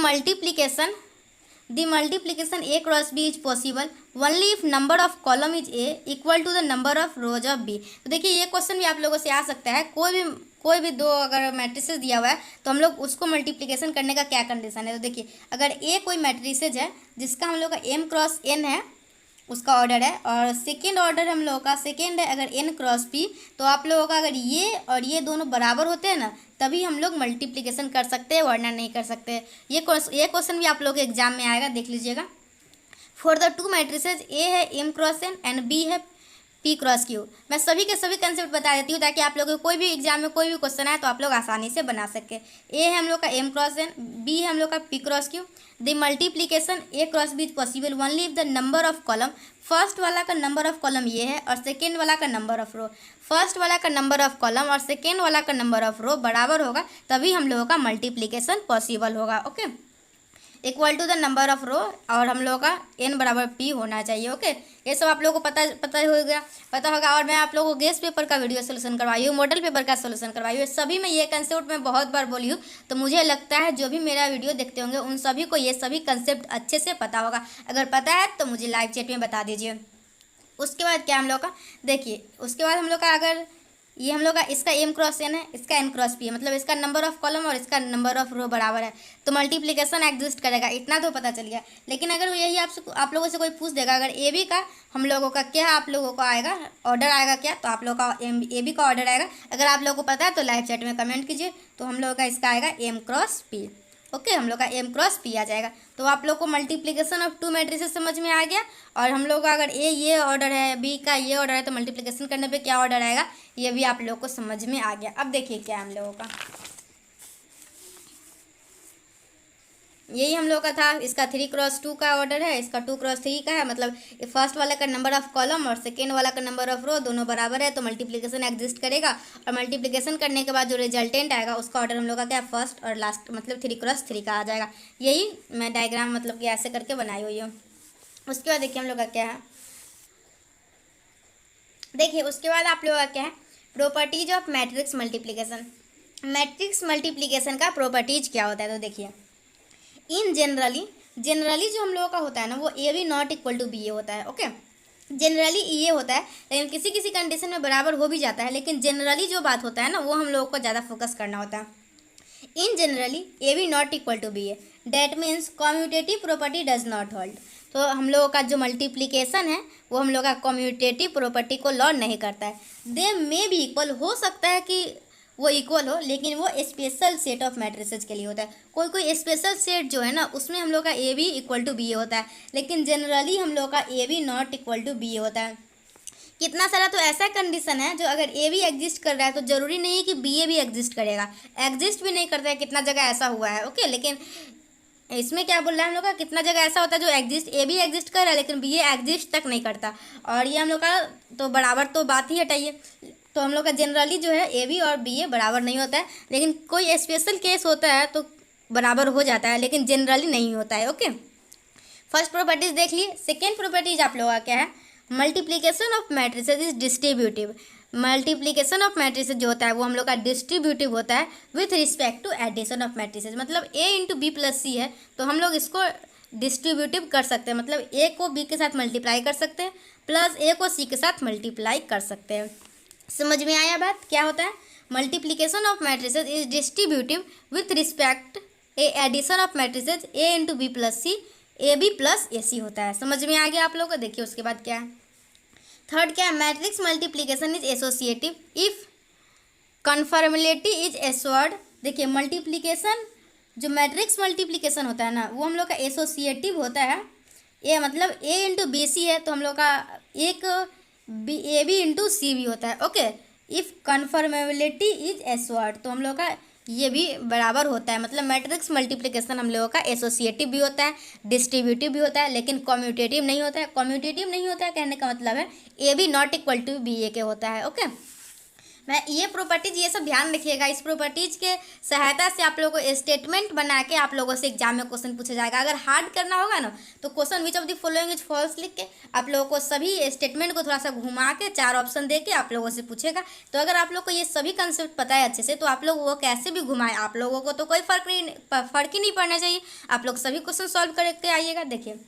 Speaker 1: multiplication a cross b is possible only if number of column is a equal to the number of rows of b। तो देखिए ये क्वेश्चन भी आप लोगों से आ सकता है, कोई भी दो अगर मैट्रिसेस दिया हुआ है तो हम लोग उसको मल्टीप्लिकेशन करने का क्या कंडीशन है। तो देखिए अगर a कोई मैट्रिसेज है जिसका हम लोग का m क्रॉस n है, उसका ऑर्डर है, और सेकेंड ऑर्डर हम लोगों का सेकेंड है अगर n क्रॉस p, तो आप लोगों का अगर ये और ये दोनों बराबर होते हैं ना तभी हम लोग मल्टीप्लिकेशन कर सकते हैं वरना नहीं कर सकते। ये क्वेश्चन भी आप लोग के एग्जाम में आएगा, देख लीजिएगा। फॉर द टू मैट्रिसेज ए है m cross n and b है p क्रॉस q। मैं सभी के सभी कंसेप्ट बता देती हूँ ताकि आप लोगों को कोई भी एग्जाम में कोई भी क्वेश्चन आए तो आप लोग आसानी से बना सके। ए है हम लोग का m क्रॉस n, b है हम लोग का p cross q। The multiplication A cross B is possible only if the number of column, first वाला का नंबर ऑफ कॉलम ये है और सेकेंड वाला का नंबर ऑफ रो, फर्स्ट वाला का नंबर ऑफ कॉलम और सेकेंड वाला का नंबर ऑफ रो बराबर होगा तभी हम लोगों का मल्टीप्लिकेशन पॉसिबल होगा। Okay, equal to the number of row और हम लोगों का n बराबर p होना चाहिए। ओके, ये सब आप लोगों को पता होगा। और मैं आप लोगों को गेस्ट पेपर का वीडियो सोल्यूशन करवाई हूँ, मॉडल पेपर का सोल्यूशन करवाई हूँ, सभी में ये कंसेप्ट मैं बहुत बार बोली हूँ। तो मुझे लगता है जो भी मेरा वीडियो देखते होंगे उन सभी को ये सभी कंसेप्ट अच्छे से पता होगा। अगर पता है तो मुझे लाइव चैट में बता दीजिए। उसके बाद क्या हम लोग का, देखिए उसके बाद हम लोग का अगर ये हम लोग का इसका एम क्रॉस एन है, इसका एन क्रॉस पी है, मतलब इसका नंबर ऑफ कॉलम और इसका नंबर ऑफ रो बराबर है, तो मल्टीप्लिकेशन एग्जिस्ट करेगा। इतना तो पता चल गया। लेकिन अगर यही आप लोगों से कोई पूछ देगा अगर ए बी का हम लोगों का क्या आप लोगों को आएगा ऑर्डर आएगा क्या, तो आप लोगों का ए बी का ऑर्डर आएगा। अगर आप लोगों को पता है तो लाइव चैट में कमेंट कीजिए। तो हम लोगों का इसका आएगा एम क्रॉस पी। ओके, हम लोग का एम क्रॉस पी आ जाएगा। तो आप लोग को मल्टीप्लिकेशन ऑफ टू मैट्रिसेस समझ में आ गया। और हम लोग का अगर ए ये ऑर्डर है, बी का ये ऑर्डर है, तो मल्टीप्लिकेशन करने पे क्या ऑर्डर आएगा ये भी आप लोग को समझ में आ गया। अब देखिए क्या हम लोगों का यही हम लोग का था। इसका 3x2 का ऑर्डर है, इसका 2x3 का है, मतलब फर्स्ट वाला का नंबर ऑफ कॉलम और सेकेंड वाला का नंबर ऑफ रो दोनों बराबर है, तो मल्टीप्लिकेशन एग्जिस्ट करेगा। और मल्टीप्लिकेशन करने के बाद जो रिजल्टेंट आएगा उसका ऑर्डर हम लोग का क्या फर्स्ट और लास्ट मतलब 3x3 का आ जाएगा। यही मैं डायग्राम मतलब कि ऐसे करके बनाई हुई हूँ। उसके बाद देखिए हम लोग का क्या है, देखिए उसके बाद आप लोगों का क्या है properties of matrix multiplication. Matrix multiplication का प्रॉपर्टीज क्या होता है, तो देखिए इन जनरली जो हम लोगों का होता है ना वो A B not equal to B A होता है। ओके, जनरली ये होता है, लेकिन किसी किसी कंडीशन में बराबर हो भी जाता है। लेकिन जनरली जो बात होता है ना वो हम लोगों को ज़्यादा फोकस करना होता है। In generally A B not equal to B A, that means commutative property does not hold. तो हम लोगों का जो मल्टीप्लिकेशन है वो हम लोग का कम्यूटेटिव प्रॉपर्टी को लॉ नहीं करता है। दे मे बी इक्वल, हो सकता है कि वो इक्वल हो, लेकिन वो स्पेशल सेट ऑफ मैट्रिसेस के लिए होता है। कोई स्पेशल सेट जो है ना उसमें हम लोग का A B equal to B A होता है, लेकिन जनरली हम लोग का A B not equal to B A होता है। कितना सारा तो ऐसा कंडीशन है जो अगर ए बी एग्जिस्ट कर रहा है तो ज़रूरी नहीं है कि बी ए भी एग्जिस्ट करेगा, एग्जिस्ट भी नहीं करता है। कितना जगह ऐसा हुआ है। ओके, लेकिन इसमें क्या बोल रहा है हम लोग का कितना जगह ऐसा होता है जो एग्जिस्ट ए बी एग्जिस्ट कर रहा है लेकिन बी ए एग्जिस्ट तक नहीं करता। और ये हम लोग का तो बराबर तो बात ही हटाइए। तो हम लोग का जनरली जो है ए बी और बी ए बराबर नहीं होता है, लेकिन कोई स्पेशल केस होता है तो बराबर हो जाता है, लेकिन जनरली नहीं होता है। ओके, फर्स्ट प्रॉपर्टीज देख लिए। सेकेंड प्रॉपर्टीज आप लोगों का क्या है, multiplication of matrices is distributive. Multiplication of matrices जो होता है वो हम लोग का डिस्ट्रीब्यूटिव होता है with respect to addition of matrices. मतलब A into B plus C है तो हम लोग इसको डिस्ट्रीब्यूटिव कर सकते हैं, मतलब ए को बी के साथ मल्टीप्लाई कर सकते हैं प्लस ए को सी के साथ मल्टीप्लाई कर सकते हैं। समझ में आया बात क्या होता है, multiplication of matrices is distributive with respect a addition of matrices A into B plus C, A B plus A C होता है। समझ में आ गया आप लोगों को। देखिए उसके बाद क्या है, थर्ड क्या है, matrix multiplication is associative if conformability is assured. देखिए मल्टीप्लिकेशन जो मैट्रिक्स मल्टीप्लिकेशन होता है ना वो हम लोग का एसोसिएटिव होता है। ए मतलब ए इंटू बी सी है तो हम लोग का एक ए बी इंटू सी भी होता है। ओके, इफ़ कन्फर्मेबिलिटी इज एश्योर्ड तो हम लोग का ये भी बराबर होता है। मतलब मैट्रिक्स मल्टीप्लिकेशन हम लोगों का एसोसिएटिव भी होता है, डिस्ट्रीब्यूटिव भी होता है, लेकिन कम्यूटेटिव नहीं होता है। कम्यूटेटिव नहीं होता है कहने का मतलब है A B not equal to B A के होता है। ओके, मैं ये प्रॉपर्टीज ये सब ध्यान रखिएगा। इस प्रॉपर्टीज के सहायता से आप लोगों को स्टेटमेंट बना के आप लोगों से एग्जाम में क्वेश्चन पूछा जाएगा। अगर हार्ड करना होगा ना तो question which of the following is false लिख के आप लोगों को सभी स्टेटमेंट को थोड़ा सा घुमा के 4 ऑप्शन दे के आप लोगों से पूछेगा। तो अगर आप लोग को ये सभी कंसेप्ट पता है अच्छे से तो आप लोग वो कैसे भी घुमाएं आप लोगों को तो कोई फर्क ही नहीं पड़ना चाहिए। आप लोग सभी क्वेश्चन सॉल्व करके आइएगा। देखिए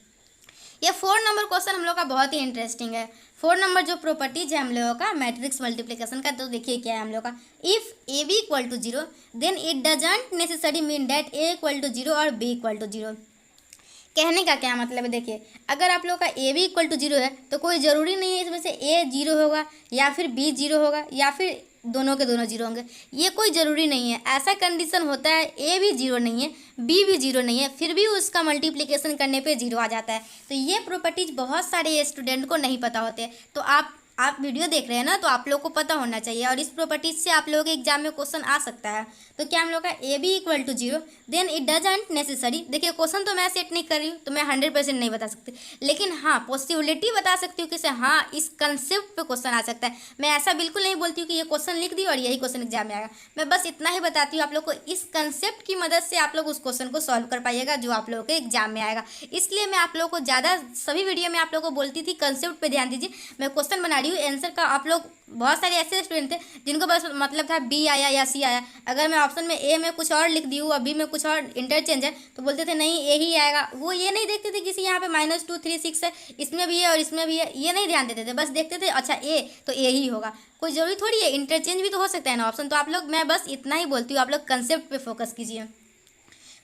Speaker 1: ये 4 नंबर क्वेश्चन हम लोग का बहुत ही इंटरेस्टिंग है। 4 नंबर जो प्रॉपर्टीज है हम लोगों का मैट्रिक्स मल्टीप्लिकेशन का, तो देखिए क्या है हम लोग का, if A B equal to 0 then it doesn't necessary mean that A equal to 0 और बी इक्वल टू 0। कहने का क्या मतलब है, देखिए अगर आप लोग का ए बी इक्वल टू 0 है तो कोई ज़रूरी नहीं है इसमें से ए 0 होगा या फिर बी 0 होगा या फिर दोनों के दोनों 0 होंगे, ये कोई ज़रूरी नहीं है। ऐसा कंडीशन होता है ए भी 0 नहीं है बी भी 0 नहीं है फिर भी उसका मल्टीप्लिकेशन करने पे 0 आ जाता है। तो ये प्रॉपर्टीज बहुत सारे स्टूडेंट को नहीं पता होते। तो आप वीडियो देख रहे हैं ना तो आप लोग को पता होना चाहिए और इस प्रॉपर्टीज से आप लोगों के एग्जाम में क्वेश्चन आ सकता है। तो क्या हम लोग का A B equal to 0 then it doesn't necessary. देखिए क्वेश्चन तो मैं सेट नहीं कर रही हूँ तो मैं 100% नहीं बता सकती, लेकिन हाँ पॉसिबिलिटी बता सकती हूँ कि हाँ इस कंसेप्ट पे क्वेश्चन आ सकता है। मैं ऐसा बिल्कुल नहीं बोलती हूँ कि ये क्वेश्चन लिख दी और यही क्वेश्चन एग्जाम में आएगा। मैं बस इतना ही बताती हूँ आप लोग को, इस कंसेप्ट की मदद से आप लोग उस क्वेश्चन को सॉल्व कर पाइएगा जो आप लोगों के एग्जाम में आएगा। इसलिए मैं आप लोगों को ज़्यादा सभी वीडियो में आप लोगों को बोलती थी कंसेप्ट पे ध्यान दीजिए। मैं क्वेश्चन बना रही वैल्यू आंसर का आप लोग बहुत सारे ऐसे स्टूडेंट थे जिनको बस मतलब था बी आया या सी आया। अगर मैं ऑप्शन में ए में कुछ और लिख दी हूँ और बी में कुछ और इंटरचेंज है तो बोलते थे नहीं ए ही आएगा। वो ये नहीं देखते थे किसी यहाँ पे -2 3 6 है, इसमें भी है और इसमें भी है, ये नहीं ध्यान देते थे। बस देखते थे अच्छा ए तो ए ही होगा, कोई जरूरी थोड़ी है, इंटरचेंज भी तो हो सकता है ना ऑप्शन। तो आप लोग, मैं बस इतना ही बोलती हूँ, आप लोग कंसेप्ट पे फोकस कीजिए।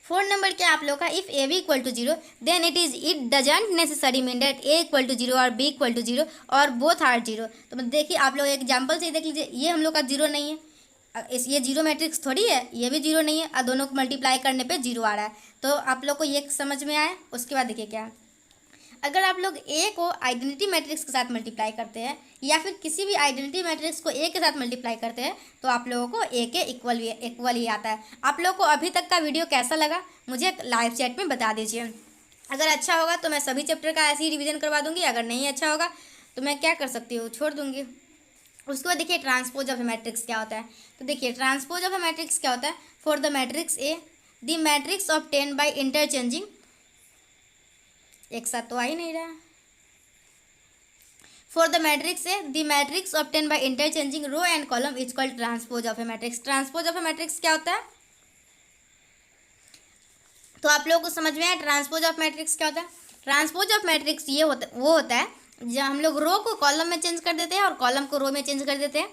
Speaker 1: 4 नंबर क्या आप लोग का, if A B equal to 0 then it doesn't necessary mean that A equal to 0 और बी इक्वल टू 0 और बोथ आर 0। तो देखिए आप लोग एग्जाम्पल से ही देख लीजिए, ये हम लोग का 0 नहीं है, ये 0 मैट्रिक्स थोड़ी है, ये भी 0 नहीं है और दोनों को मल्टीप्लाई करने पे 0 आ रहा है। तो आप लोग को ये समझ में आया। उसके बाद देखिए क्या है, अगर आप लोग ए को आइडेंटिटी मैट्रिक्स के साथ मल्टीप्लाई करते हैं या फिर किसी भी आइडेंटिटी मैट्रिक्स को ए के साथ मल्टीप्लाई करते हैं तो आप लोगों को ए के इक्वल ही आता है। आप लोगों को अभी तक का वीडियो कैसा लगा मुझे लाइव चैट में बता दीजिए। अगर अच्छा होगा तो मैं सभी चैप्टर का ऐसे ही रिवीजन करवा दूंगी, अगर नहीं अच्छा होगा तो मैं क्या कर सकती हूँ, छोड़ दूंगी। उसके बाद देखिए ट्रांसपोज ऑफ ए मैट्रिक्स क्या होता है। तो देखिए ट्रांसपोज ऑफ ए मैट्रिक्स क्या होता है, for the matrix A the matrix obtain by interchanging, एक साथ तो आ ही नहीं रहा, for the matrix A the matrix obtain by interchanging row and column is called transpose of a matrix. Transpose of a matrix क्या होता है, तो आप लोगों को समझ में आया ट्रांसपोज ऑफ मैट्रिक्स क्या होता है। ट्रांसपोज ऑफ मैट्रिक्स ये होता है जब हम लोग रो को कॉलम में चेंज कर देते हैं और कॉलम को रो में चेंज कर देते हैं,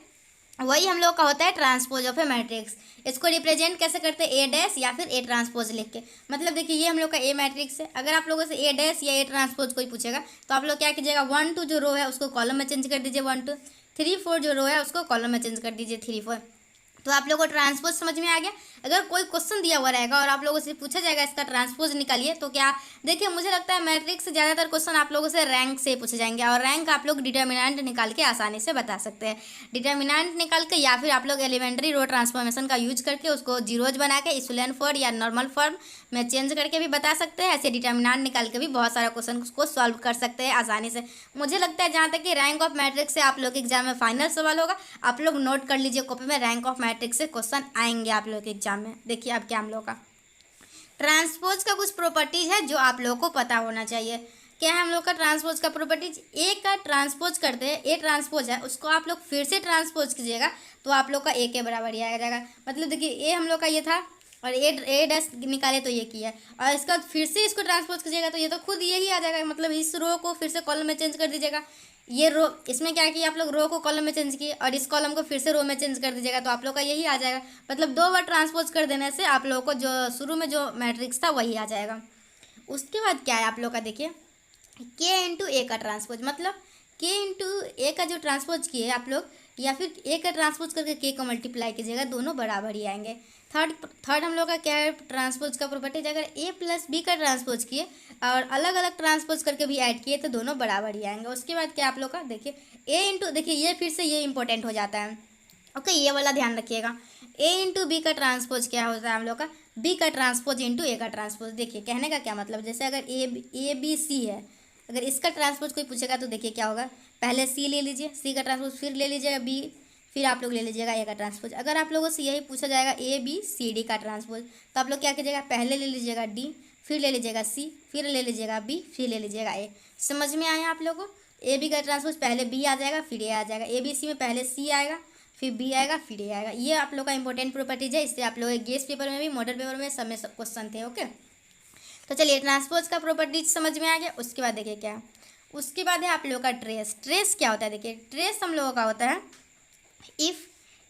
Speaker 1: वही हम लोग का होता है ट्रांसपोज ऑफ ए मैट्रिक्स। इसको रिप्रेजेंट कैसे करते हैं, ए डैश या फिर ए ट्रांसपोज लिख के। मतलब देखिए ये हम लोग का ए मैट्रिक्स है, अगर आप लोगों से ए डैश या ए ट्रांसपोज कोई पूछेगा तो आप लोग क्या कीजिएगा, 1 2 जो रो है उसको कॉलम में चेंज कर दीजिए 1 2, 3 4 जो रो है उसको कॉलम में चेंज कर दीजिए 3 4। तो आप लोगों को ट्रांसपोज समझ में आ गया। अगर कोई क्वेश्चन दिया हुआ रहेगा और आप लोगों से पूछा जाएगा इसका ट्रांसपोज निकालिए तो क्या, देखिए मुझे लगता है मैट्रिक्स से ज़्यादातर क्वेश्चन आप लोगों से रैंक से पूछे जाएंगे और रैंक आप लोग डिटर्मिनेंट निकाल के आसानी से बता सकते हैं। डिटर्मिनेंट निकाल के या फिर आप लोग एलिमेंट्री रो ट्रांसफॉर्मेशन का यूज करके उसको जीरोज बना के इक्विवेलेंट फॉर्म या नॉर्मल फॉर्म में चेंज करके भी बता सकते हैं। ऐसे डिटर्मिनेंट निकाल के भी बहुत सारा क्वेश्चन को सॉल्व कर सकते हैं आसानी से। मुझे लगता है जहाँ तक कि रैंक ऑफ मैट्रिक्स से आप लोग के एग्जाम में फाइनल सवाल होगा, आप लोग नोट कर लीजिए कॉपी में, रैंक ऑफ मैट्रिक्स से क्वेश्चन आएंगे आप लोग के एग्जाम में। देखिए अब क्या हम लोग का ट्रांसपोज का कुछ प्रॉपर्टीज है जो आप लोगों को पता होना चाहिए। क्या है हम लोग का ट्रांसपोज का प्रॉपर्टीज, ए का ट्रांसपोज करते हैं, ए ट्रांसपोज है उसको आप लोग फिर से ट्रांसपोज कीजिएगा तो आप लोग का ए के बराबर ही आ जाएगा। मतलब देखिए ए हम लोग का ये था और ए डैश निकाले तो ये किया और इसका फिर से इसको ट्रांसपोज कीजिएगा तो ये तो खुद यही आ जाएगा। मतलब इस रो को फिर से कॉलम में चेंज कर दीजिएगा, ये रो इसमें क्या किया आप लोग रो को कॉलम में चेंज किए और इस कॉलम को फिर से रो में चेंज कर दीजिएगा तो आप लोग का यही आ जाएगा। मतलब 2 बार ट्रांसपोज कर देने से आप लोगों को जो शुरू में जो मैट्रिक्स था वही आ जाएगा। उसके बाद क्या है आप लोग का, देखिए के इंटू ए का ट्रांसपोज, मतलब के इंटू ए का जो ट्रांसपोज किए आप लोग या फिर ए का ट्रांसपोज करके के को मल्टीप्लाई कीजिएगा, दोनों बराबर ही आएंगे। थर्ड हम लोग का क्या है ट्रांसपोज का प्रॉपर्टीज, अगर ए प्लस बी का ट्रांसपोज किए और अलग अलग ट्रांसपोज करके भी ऐड किए तो दोनों बराबर ही आएंगे। उसके बाद क्या आप लोग का, देखिए ए इंटू, देखिए ये फिर से ये इंपॉर्टेंट हो जाता है, ओके ये वाला ध्यान रखिएगा। ए इंटू बी का ट्रांसपोज क्या होता है हम लोग का, बी का ट्रांसपोज इंटू ए का ट्रांसपोज। देखिए कहने का क्या मतलब, जैसे अगर ए बी सी है, अगर इसका ट्रांसपोज कोई पूछेगा तो देखिए क्या होगा, पहले सी ले लीजिए, सी का ट्रांसपोज, फिर ले लीजिएगा बी, फिर आप लोग ले लीजिएगा ए का ट्रांसपोज। अगर आप लोगों से यही पूछा जाएगा ए बी सी डी का ट्रांसपोज तो आप लोग क्या कीजिएगा, पहले ले लीजिएगा डी, फिर ले लीजिएगा सी, फिर ले लीजिएगा बी, फिर ले लीजिएगा ए। समझ में आया आप लोगों को, ए बी का ट्रांसपोज पहले बी आ जाएगा फिर ए आ जाएगा, ए बी सी में पहले सी आएगा फिर बी आएगा फिर ए आएगा। ये आप लोग का इंपॉर्टेंट प्रॉपर्टीज है, इससे आप लोग गेस्ट पेपर में भी मॉडल पेपर में सब में क्वेश्चन थे। ओके तो चलिए ट्रांसपोज का प्रॉपर्टीज समझ में आ गया। उसके बाद देखिए क्या, उसके बाद है आप लोगों का ट्रेस। ट्रेस क्या होता है, देखिए ट्रेस हम लोगों का होता है if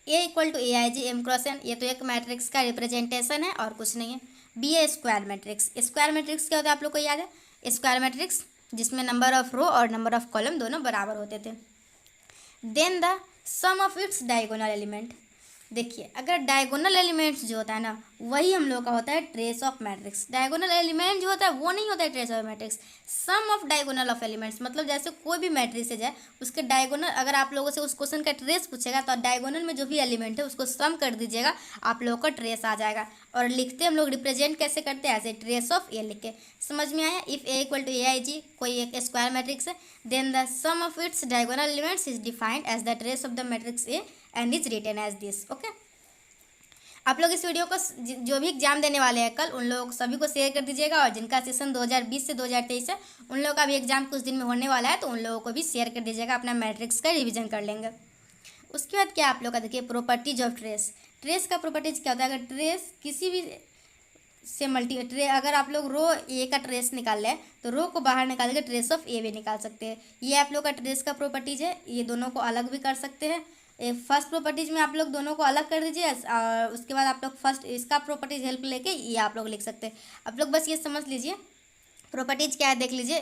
Speaker 1: A equal to A I G M cross N, ये तो एक मैट्रिक्स का रिप्रेजेंटेशन है और कुछ नहीं है। B A square matrix, square matrix क्या होता है आप लोग को याद है, स्क्वायर मैट्रिक्स जिसमें नंबर ऑफ रो और नंबर ऑफ कॉलम दोनों बराबर होते थे। Then the sum of its diagonal element, देखिए अगर डायगोनल एलिमेंट्स जो होता है ना वही हम लोग का होता है trace of matrix. Diagonal element जो होता है वो नहीं होता है trace of matrix, sum of diagonal of elements. मतलब जैसे कोई भी मैट्रिक्स है उसके डायगोनल, अगर आप लोगों से उस क्वेश्चन का ट्रेस पूछेगा तो डायगोनल में जो भी एलिमेंट है उसको सम कर दीजिएगा, आप लोगों का ट्रेस आ जाएगा। और लिखते हम लोग रिप्रेजेंट कैसे करते हैं, ऐसे ट्रेस ऑफ ए लिख के। समझ में आया, if A equal to A I G कोई एक स्क्वायर मैट्रिक्स है then the sum of its diagonal elements is defined as the trace of the matrix A and is written as this. Okay आप लोग इस video को जो भी exam देने वाले हैं कल, उन लोग सभी को शेयर कर दीजिएगा, और जिनका सेशन 2020 से 2023 है उन लोगों का भी एग्जाम कुछ दिन में होने वाला है, तो उन लोगों को भी शेयर कर दीजिएगा, अपना मैट्रिक्स का रिविजन कर लेंगे। उसके बाद क्या आप लोग का देखिए प्रॉपर्टीज ऑफ ट्रेस। ट्रेस का प्रॉपर्टीज क्या होता है? अगर ट्रेस किसी भी से अगर आप लोग रो ए का ट्रेस निकाल लें तो रो को बाहर निकाल के ट्रेस ऑफ ए भी निकाल सकते हैं। ये आप लोग का ट्रेस का प्रॉपर्टीज है, ये दोनों को अलग भी कर सकते हैं। फर्स्ट प्रॉपर्टीज में आप लोग दोनों को अलग कर दीजिए, और उसके बाद आप लोग फर्स्ट इसका प्रॉपर्टीज हेल्प लेके ये आप लोग लिख सकते हैं। आप लोग बस ये समझ लीजिए प्रॉपर्टीज क्या है, देख लीजिए।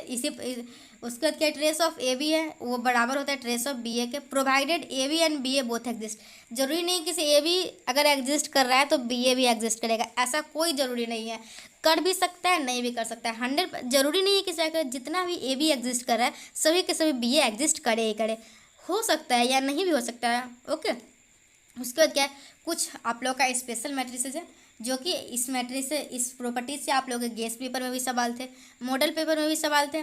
Speaker 1: उसके बाद क्या ट्रेस ऑफ ए बी है, वो बराबर होता है ट्रेस ऑफ बी ए के, provided A B and B A both exist. जरूरी नहीं किसी ए बी अगर एग्जिस्ट कर रहा है तो बी ए भी एग्जिस्ट करेगा, ऐसा कोई ज़रूरी नहीं है। कर भी सकता है, नहीं भी कर सकता है। 100 जरूरी नहीं है किसी अगर जितना भी ए बी एग्जिस्ट कर रहा है सभी के सभी बी ए एग्जिस्ट करे ही करे, हो सकता है या नहीं भी हो सकता है। ओके, उसके बाद क्या है, कुछ आप लोग का स्पेशल मैट्रिसेस है जो कि इस मैट्रिक्स से, इस प्रॉपर्टीज से आप लोग के गेस्ट पेपर में भी सवाल थे, मॉडल पेपर में भी सवाल थे।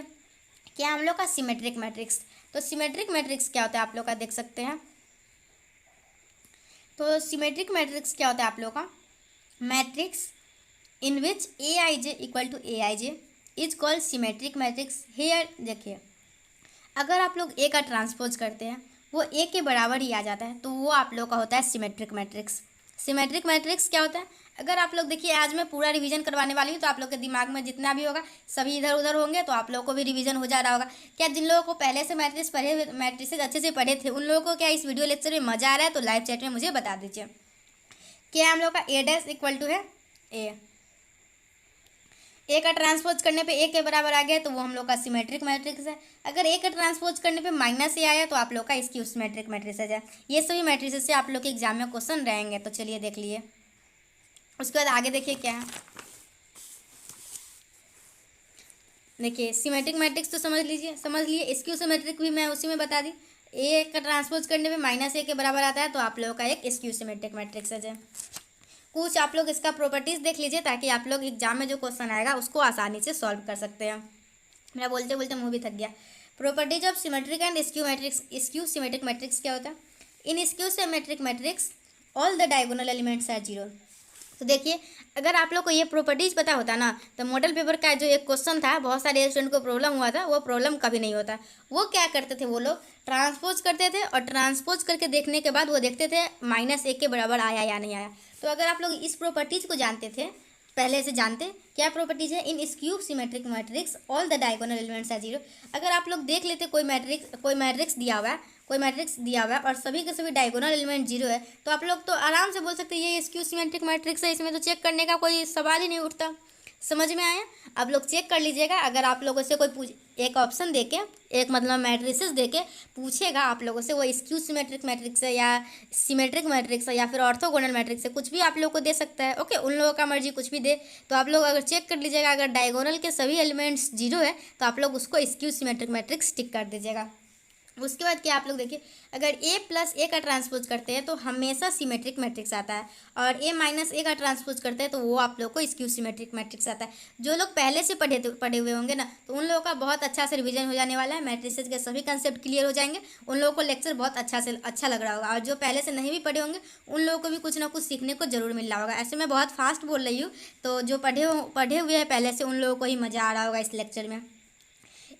Speaker 1: क्या हम लोग का सिमेट्रिक मैट्रिक्स। तो सिमेट्रिक मैट्रिक्स क्या होता है आप लोग का देख सकते हैं। तो सिमेट्रिक मैट्रिक्स क्या होता है आप लोग का, matrix in which A I J equal to A I J is called symmetric matrix. Here देखिए, अगर आप लोग ए का ट्रांसपोज करते हैं वो ए के बराबर ही आ जाता है, तो वो आप लोग का होता है सिमेट्रिक मैट्रिक्स। सिमेट्रिक मैट्रिक्स क्या होता है, अगर आप लोग देखिए आज मैं पूरा रिवीजन करवाने वाली हूँ, तो आप लोग के दिमाग में जितना भी होगा सभी इधर उधर होंगे, तो आप लोगों को भी रिवीजन हो जा रहा होगा। क्या जिन लोगों को पहले से मैट्रिक्स अच्छे से पढ़े थे उन लोगों को क्या इस वीडियो लेक्चर में मजा आ रहा है, तो लाइव चैट में मुझे बता दीजिए। क्या हम लोग का ए डैश इक्वल टू है ए का ट्रांसपोज करने पे ए के बराबर आ गया, तो वो हम लोग का सिमेट्रिक मैट्रिक्स है। अगर ए का ट्रांसपोज करने पे माइनस ए आया तो आप लोग का इसकी सिमेट्रिक मैट्रिक्स है। ये सभी मैट्रिक्स से आप लोग के एग्जाम में क्वेश्चन रहेंगे, तो चलिए देख लिए। उसके बाद आगे देखिए क्या है, देखिए सिमेट्रिक मैट्रिक्स तो समझ लिए। इसकी सिमेट्रिक भी मैं उसी में बता दी। ए का ट्रांसपोज करने पे माइनस ए के बराबर आता है, तो आप लोगों का एक स्क्यू सिमेट्रिक मैट्रिक्स है। कुछ आप लोग इसका प्रॉपर्टीज देख लीजिए ताकि आप लोग एग्जाम में जो क्वेश्चन आएगा उसको आसानी से सॉल्व कर सकते हैं। मेरा बोलते बोलते मुंह भी थक गया। Properties of symmetric and skew matrix. Skew symmetric matrix क्या होता है, in skew symmetric matrix all the diagonal elements are zero. तो देखिए, अगर आप लोग को ये प्रॉपर्टीज पता होता ना, तो मॉडल पेपर का जो एक क्वेश्चन था बहुत सारे स्टूडेंट को प्रॉब्लम हुआ था, वो प्रॉब्लम कभी नहीं होता। वो क्या करते थे, वो लोग ट्रांसपोज करते थे और ट्रांसपोज करके देखने के बाद वो देखते थे माइनस ए के बराबर आया या नहीं आया। तो अगर आप लोग इस प्रॉपर्टीज को जानते थे, पहले से जानते, क्या प्रॉपर्टीज है, in skew symmetric matrix all the diagonal elements are zero. अगर आप लोग देख लेते कोई मैट्रिक्स दिया हुआ है और सभी के सभी डायगोनल एलिमेंट जीरो है, तो आप लोग तो आराम से बोल सकते हैं ये स्क्यू सिमेट्रिक मैट्रिक्स है, इसमें तो चेक करने का कोई सवाल ही नहीं उठता। समझ में आया? आप लोग चेक कर लीजिएगा। अगर आप लोगों से कोई एक ऑप्शन देके, एक मतलब मैट्रिसेस देके पूछेगा आप लोगों से, वो स्क्यू सिमेट्रिक मैट्रिक्स है या सिमेट्रिक मैट्रिक्स है या फिर ऑर्थोगोनल मैट्रिक्स है, कुछ भी आप लोग को दे सकता है। ओके, उन लोगों का मर्जी कुछ भी दे। तो आप लोग अगर चेक कर लीजिएगा, अगर डायगोनल के सभी एलिमेंट्स जीरो है तो आप लोग उसको स्क्यू सिमेट्रिक मैट्रिक्स टिक कर दीजिएगा। उसके बाद क्या आप लोग देखिए, अगर ए प्लस ए का ट्रांसपोज करते हैं तो हमेशा सिमेट्रिक मैट्रिक्स आता है, और ए माइनस ए का ट्रांसपोज करते हैं तो वो आप लोग को स्क्यू सिमेट्रिक मैट्रिक्स आता है। जो लोग पहले से पढ़े हुए होंगे ना, तो उन लोगों का बहुत अच्छा से रिवीजन हो जाने वाला है, मैट्रिसेस के सभी कंसेप्ट क्लियर हो जाएंगे, उन लोगों को लेक्चर बहुत अच्छा लग रहा होगा। और जो पहले से नहीं भी पढ़े होंगे उन लोगों को भी कुछ ना कुछ सीखने को जरूर मिल रहा होगा। ऐसे मैं बहुत फास्ट बोल रही हूँ, तो जो पढ़े हुए हैं पहले से, उन लोगों को ही मज़ा आ रहा होगा इस लेक्चर में।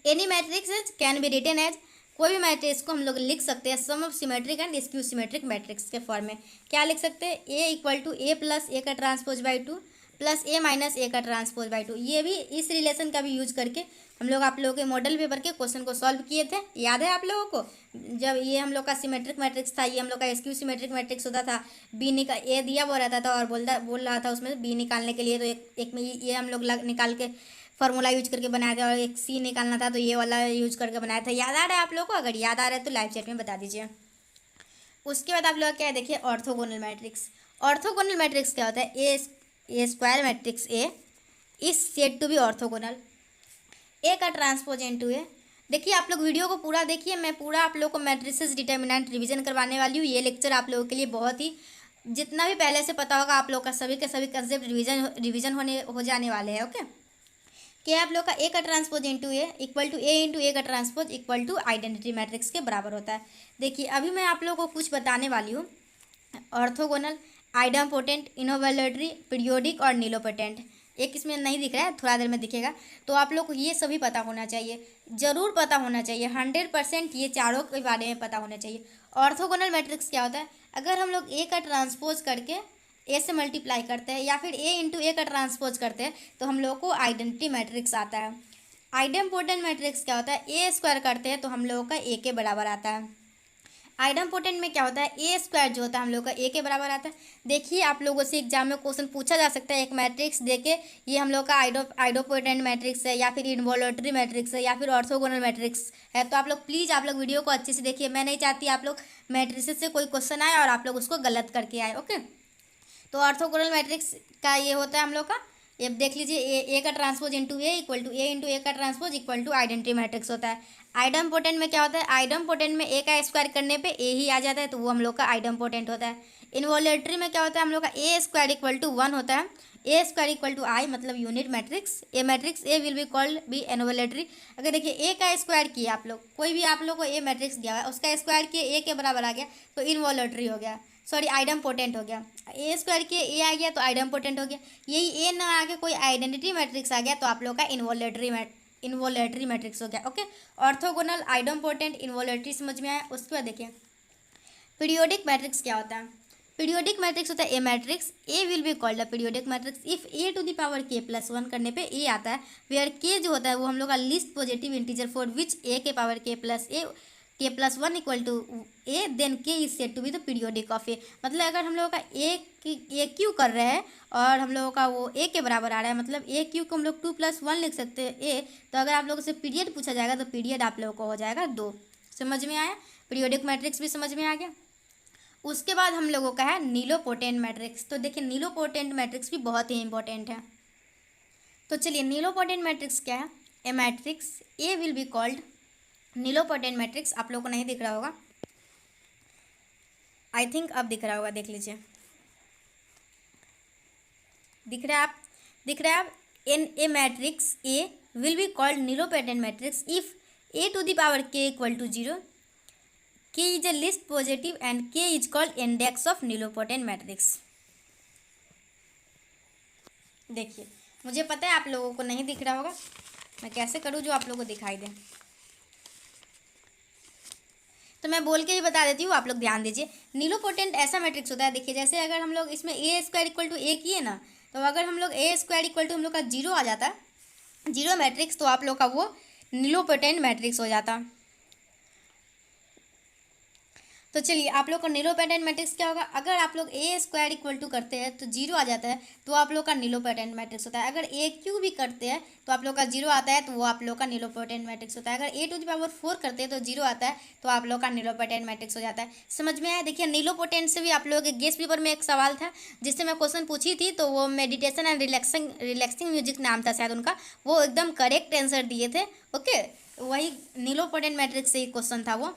Speaker 1: Any matrix can be written as, कोई भी मैट्रिक्स को हम लोग लिख सकते हैं sum of symmetric and skew symmetric matrix के फॉर्म में। क्या लिख सकते हैं, A equal to A plus A का transpose by two plus A minus A का ट्रांसपोज बाई टू। ये भी इस रिलेशन का भी यूज करके हम लोग आप लोगों के मॉडल पेपर के क्वेश्चन को सॉल्व किए थे। याद है आप लोगों को, जब ये हम लोग का सिमेट्रिक मैट्रिक्स था, ये हम लोग का स्क्यू सिमेट्रिक मैट्रिक्स होता था, ए दिया हुआ रहता था और बोल रहा था उसमें बी निकालने के लिए, तो एक में ये हम लोग निकाल के फार्मूला यूज करके बनाया था, और एक सी निकालना था तो ये वाला यूज करके बनाया था। याद आ रहा है आप लोगों को? अगर याद आ रहा है तो लाइव चैट में बता दीजिए। उसके बाद आप लोग क्या है, देखिए ऑर्थोगोनल मैट्रिक्स। ऑर्थोगोनल मैट्रिक्स क्या होता है, ए square matrix A is said to be orthogonal, A का ट्रांसपोज इनटू ए। देखिए आप लोग वीडियो को पूरा देखिए, मैं पूरा आप लोग को मैट्रिसेस डिटर्मिनेंट रिवीजन करवाने वाली हूँ। ये लेक्चर आप लोगों के लिए बहुत ही, जितना भी पहले से पता होगा आप लोग का सभी के सभी कंसेप्ट रिवीजन हो जाने वाले हैं। ओके, क्या आप लोग का ए का transpose into A equal to A into A का transpose equal to identity matrix के बराबर होता है। देखिए अभी मैं आप लोगों को कुछ बताने वाली हूँ ऑर्थोगोनल आइडम्पोटेंट, इनोवोलेटरी, पीरियोडिक और नीलोपोटेंट। एक इसमें नहीं दिख रहा है, थोड़ा देर में दिखेगा। तो आप लोग को ये सभी पता होना चाहिए, ज़रूर पता होना चाहिए, 100% ये चारों के बारे में पता होना चाहिए। ऑर्थोगोनल मैट्रिक्स क्या होता है? अगर हम लोग ए का ट्रांसपोज करके ए से मल्टीप्लाई करते हैं या फिर ए इंटू ए का ट्रांसपोज करते हैं तो हम लोग को आइडेंटिटी मैट्रिक्स आता है। आइडम्पोटेंट मैट्रिक्स क्या होता है? ए स्क्वायर करते हैं तो हम लोगों का ए के बराबर आता है। आइडम्पोटेंट में क्या होता है? ए स्क्वायर जो होता है हम लोग का ए के बराबर आता है। देखिए आप लोगों से एग्जाम में क्वेश्चन पूछा जा सकता है, एक मैट्रिक्स देके ये हम लोग का आइडोपोटेंट मैट्रिक्स है या फिर इनवोलेटरी मैट्रिक्स है या फिर ऑर्थोगोनल मैट्रिक्स है। तो आप लोग प्लीज़ आप लोग वीडियो को अच्छे से देखिए। मैं नहीं चाहती आप लोग मैट्रिक्स से कोई क्वेश्चन आए और आप लोग उसको गलत करके आए। ओके, तो ऑर्थोगोनल मैट्रिक्स का ये होता है हम लोग का, ये देख लीजिए, ए का transpose into A equal to A into A का transpose equal to identity matrix होता है। आइडम्पोटेंट में क्या होता है? आइडम्पोटेंट में ए का स्क्वायर करने पे ए ही आ जाता है तो वो हम लोग का आइडम्पोटेंट होता है। इनवोलेटरी में क्या होता है? हम लोग का ए स्क्वायर इक्वल टू 1 होता है। ए स्क्वायर इक्वल टू आई मतलब unit matrix. A matrix A will be called be involutory. अगर देखिए ए का स्क्वायर किया आप लोग, कोई भी आप लोग को ए मैट्रिक्स दिया हुआ है उसका स्क्वायर किए ए के बराबर आ गया तो इनवोलेटरी हो गया, सॉरी आइडम्पोटेंट हो गया। ए स्क्वायर के ए आ गया तो आइडम्पोटेंट हो गया। यही ए ना आके कोई आइडेंटिटी मैट्रिक्स आ गया तो आप लोग का इनवोलेटरी मैट्रिक्स हो गया। ओके, ऑर्थोगोनल, आइडम्पोटेंट, इनवोलेटरी समझ में आया। उसके बाद देखिए पीरियोडिक मैट्रिक्स क्या होता है? पीरियोडिक मैट्रिक्स होता है ए matrix. A will be called a periodic matrix if A to the power k plus 1 करने पे ए आता है, वेयर के जो होता है वो हम लोग का least positive integer for which A k power k plus 1 equal to A, then k is said to be the periodic of A. मतलब अगर हम लोगों का ए क्यू कर रहे हैं और हम लोगों का वो ए के बराबर आ रहा है, मतलब ए क्यू को हम लोग 2+1 लिख सकते हैं ए। तो अगर आप लोगों से पीरियड पूछा जाएगा तो पीरियड आप लोगों को हो जाएगा 2। समझ में आया? पीरियोडिक मैट्रिक्स भी समझ में आ गया। उसके बाद हम लोगों का है नीलोपोटेंट मैट्रिक्स। तो देखिए नीलोपोटेंट मैट्रिक्स भी बहुत ही इंपॉर्टेंट है। तो चलिए नीलोपोटेंट मैट्रिक्स क्या है? ए matrix A will be called nilpotent matrix. आप लोगों को नहीं दिख रहा होगा, आई थिंक अब दिख रहा होगा, देख लीजिए। दिख रहा है आप? In A matrix A will be called nilpotent matrix if A to the power k equal to 0, K is a least positive and K is called index of nilpotent matrix। देखिए मुझे पता है आप लोगों को नहीं दिख रहा होगा, मैं कैसे करूँ जो आप लोगों को दिखाई दे। तो मैं बोल के ही बता देती हूँ, आप लोग ध्यान दीजिए। नीलोपोटेंट ऐसा मैट्रिक्स होता है, देखिए जैसे अगर हम लोग इसमें ए स्क्वायर इक्वल टू ए किए ना, तो अगर हम लोग ए स्क्वायर इक्वल टू हम लोग का 0 आ जाता, 0 मैट्रिक्स, तो आप लोग का वो नीलोपोटेंट मैट्रिक्स हो जाता। तो चलिए आप लोग का नीलोपोटेंट मैट्रिक्स क्या होगा? अगर आप लोग ए स्क्वायर इक्वल टू करते हैं तो 0 आ जाता है तो आप लोग का नीलोपोटेंट मैट्रिक्स होता है। अगर ए क्यू भी करते हैं तो आप लोग का 0 आता है तो वो आप लोग का नीलोपोटेंट मैट्रिक्स होता है। अगर ए टू द पावर 4 करते हैं तो 0 आता है तो आप लोग का नीलोपोटेंट मैट्रिक्स हो जाता है। समझ में आया? देखिए नीलोपोटेंट से भी आप लोगों के गेस्ट पेपर में एक सवाल था जिससे मैं क्वेश्चन पूछी थी, तो वो मेडिटेशन एंड रिलैक्सिंग म्यूजिक नाम था शायद उनका, वो एकदम करेक्ट आंसर दिए थे। ओके, वही नीलोपोटेंट मैट्रिक्स से ही क्वेश्चन था वो,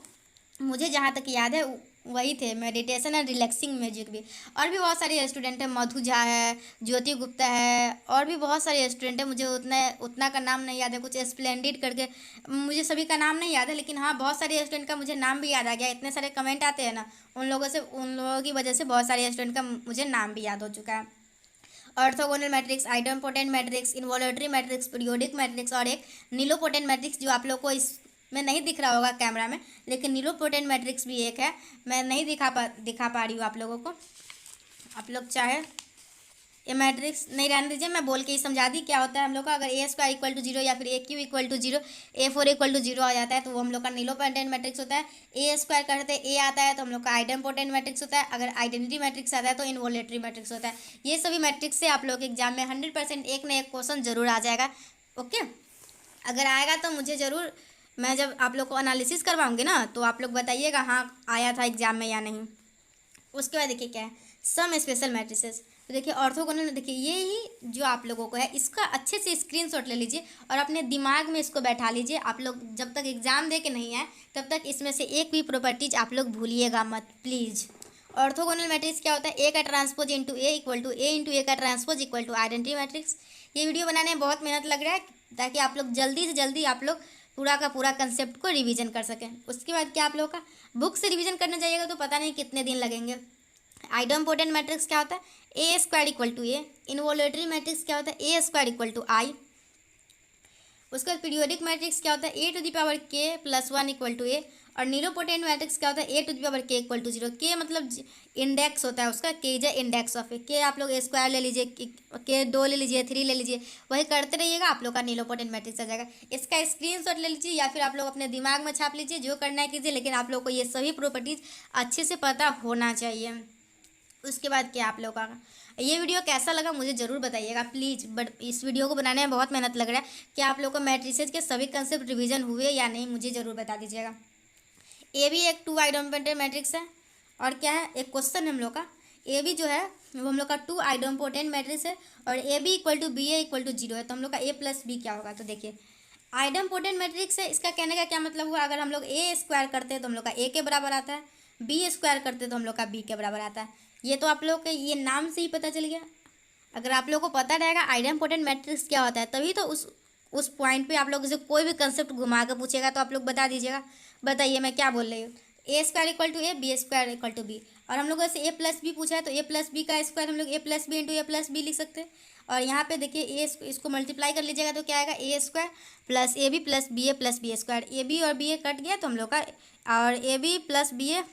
Speaker 1: मुझे जहाँ तक याद है वही थे, मेडिटेशन एंड रिलैक्सिंग म्यूजिक भी। और भी बहुत सारे स्टूडेंट हैं, मधु झा है, ज्योति गुप्ता है, और भी बहुत सारे स्टूडेंट हैं, मुझे उतना का नाम नहीं याद है, कुछ स्प्लेंडिड करके, मुझे सभी का नाम नहीं याद है, लेकिन हाँ बहुत सारे स्टूडेंट का मुझे नाम भी याद आ गया। इतने सारे कमेंट आते हैं ना, उन लोगों की वजह से बहुत सारे स्टूडेंट का मुझे नाम भी याद हो चुका है। Orthogonal matrix, idempotent matrix, involutory matrix, periodic matrix और एक नीलोपोटेंट मैट्रिक्स जो आप लोग को इस में नहीं दिख रहा होगा कैमरा में, लेकिन नीलोपोटेंट मैट्रिक्स भी एक है, मैं नहीं दिखा पा रही हूँ आप लोगों को। आप लोग चाहे ये मैट्रिक्स नहीं रहने दीजिए, मैं बोल के ही समझा दी क्या होता है हम लोग का। अगर ए स्क्वायर इक्वल टू 0 या फिर A cube equal to 0, A4 equal to 0 आ जाता है तो वो हम लोग का नीलोपोटेंट मैट्रिक्स होता है। ए स्क्वायर करते ए आता है तो हम लोग का आइडम्पोटेंट मैट्रिक्स होता है। अगर आइडेंटिटी मैट्रिक्स आता है तो इनवोलेटरी मैट्रिक्स होता है। ये सभी मैट्रिक्स से आप लोग के एग्जाम में 100% एक न एक क्वेश्चन जरूर आ जाएगा। ओके, अगर आएगा तो मुझे ज़रूर, मैं जब आप लोग को एनालिसिस करवाऊंगी ना तो आप लोग बताइएगा हाँ आया था एग्जाम में या नहीं। उसके बाद देखिए क्या है सम स्पेशल मैट्रिसेस। तो देखिए ऑर्थोगोनल में देखिए ये ही जो आप लोगों को है, इसका अच्छे से स्क्रीनशॉट ले लीजिए और अपने दिमाग में इसको बैठा लीजिए। आप लोग जब तक एग्जाम दे के नहीं आए तब तक इसमें से एक भी प्रॉपर्टीज आप लोग भूलिएगा मत प्लीज़। ऑर्थोगोनल मैट्रिक्स क्या होता है? ए का transpose into A equal to A into A का transpose equal to identity matrix. ये वीडियो बनाने में बहुत मेहनत लग रहा है ताकि आप लोग जल्दी से जल्दी आप लोग पूरा का पूरा कंसेप्ट को रिवीजन कर सकें। उसके बाद क्या आप लोग का बुक से रिवीजन करने जाइएगा तो पता नहीं कितने दिन लगेंगे, आइडोम्पोटेंट मैट्रिक्स क्या होता है, ए square equal to A. Involutory matrix क्या होता है, ए स्क्वायर इक्वल टू आई। उसके बाद पीरियोडिक मैट्रिक्स क्या होता है, A to the power k plus one equal to A. और नीलोपोटेंट मैट्रिक्स क्या होता है, A to the power k equal to zero. K मतलब इंडेक्स होता है उसका, के इज इंडेक्स ऑफ ए। के आप लोग ए स्क्वायर ले लीजिए, के 2 ले लीजिए, 3 ले लीजिए, वही करते रहिएगा, आप लोग का नीलोपोटेंट मैट्रिक्स आ जाएगा। इसका स्क्रीनशॉट ले लीजिए या फिर आप लोग अपने दिमाग में छाप लीजिए, जो करना है कीजिए, लेकिन आप लोग को ये सभी प्रॉपर्टीज़ अच्छे से पता होना चाहिए। उसके बाद क्या आप लोग का ये वीडियो कैसा लगा मुझे ज़रूर बताइएगा प्लीज़। बट इस वीडियो को बनाने में बहुत मेहनत लग रहा है। क्या आप लोग को मैट्रिसेस के सभी कंसेप्ट रिवीजन हुए या नहीं, मुझे ज़रूर बता दीजिएगा। ए भी एक 2 आइडोम्पोटेंट मैट्रिक्स है। और क्या है, एक क्वेश्चन हम लोग का, ए भी जो है वो हम लोग का 2 आइडोम्पोटेंट मैट्रिक्स है। और A B equal to B A equal to zero है, तो हम लोग का ए प्लस बी क्या होगा। तो देखिए आइडोम्पोटेंट मैट्रिक्स है, इसका कहने का क्या मतलब हुआ, अगर हम लोग ए स्क्वायर करते हैं तो हम लोग का ए के बराबर आता है, बी स्क्वायर करते हैं तो हम लोग का बी के बराबर आता है। ये तो आप लोग के ये नाम से ही पता चल गया। अगर आप लोग को पता रहेगा आइडोम्पोटेंट मैट्रिक्स क्या होता है, तभी तो उस पॉइंट पे आप लोग से कोई भी कंसेप्ट घुमा कर पूछेगा तो आप लोग बता दीजिएगा। बताइए मैं क्या बोल रही हूँ। A square equal to A, B square equal to B. और हम लोग से ए प्लस बी पूछा है तो ए प्लस बी का स्क्वायर हम लोग ए प्लस बी इंटू ए प्लस बी लिख सकते हैं। और यहाँ पे देखिए ए इसको मल्टीप्लाई कर लीजिएगा तो क्या आएगा, A square plus A B plus B square. A B और बी ए कट गया तो हम लोग का, और A B plus B A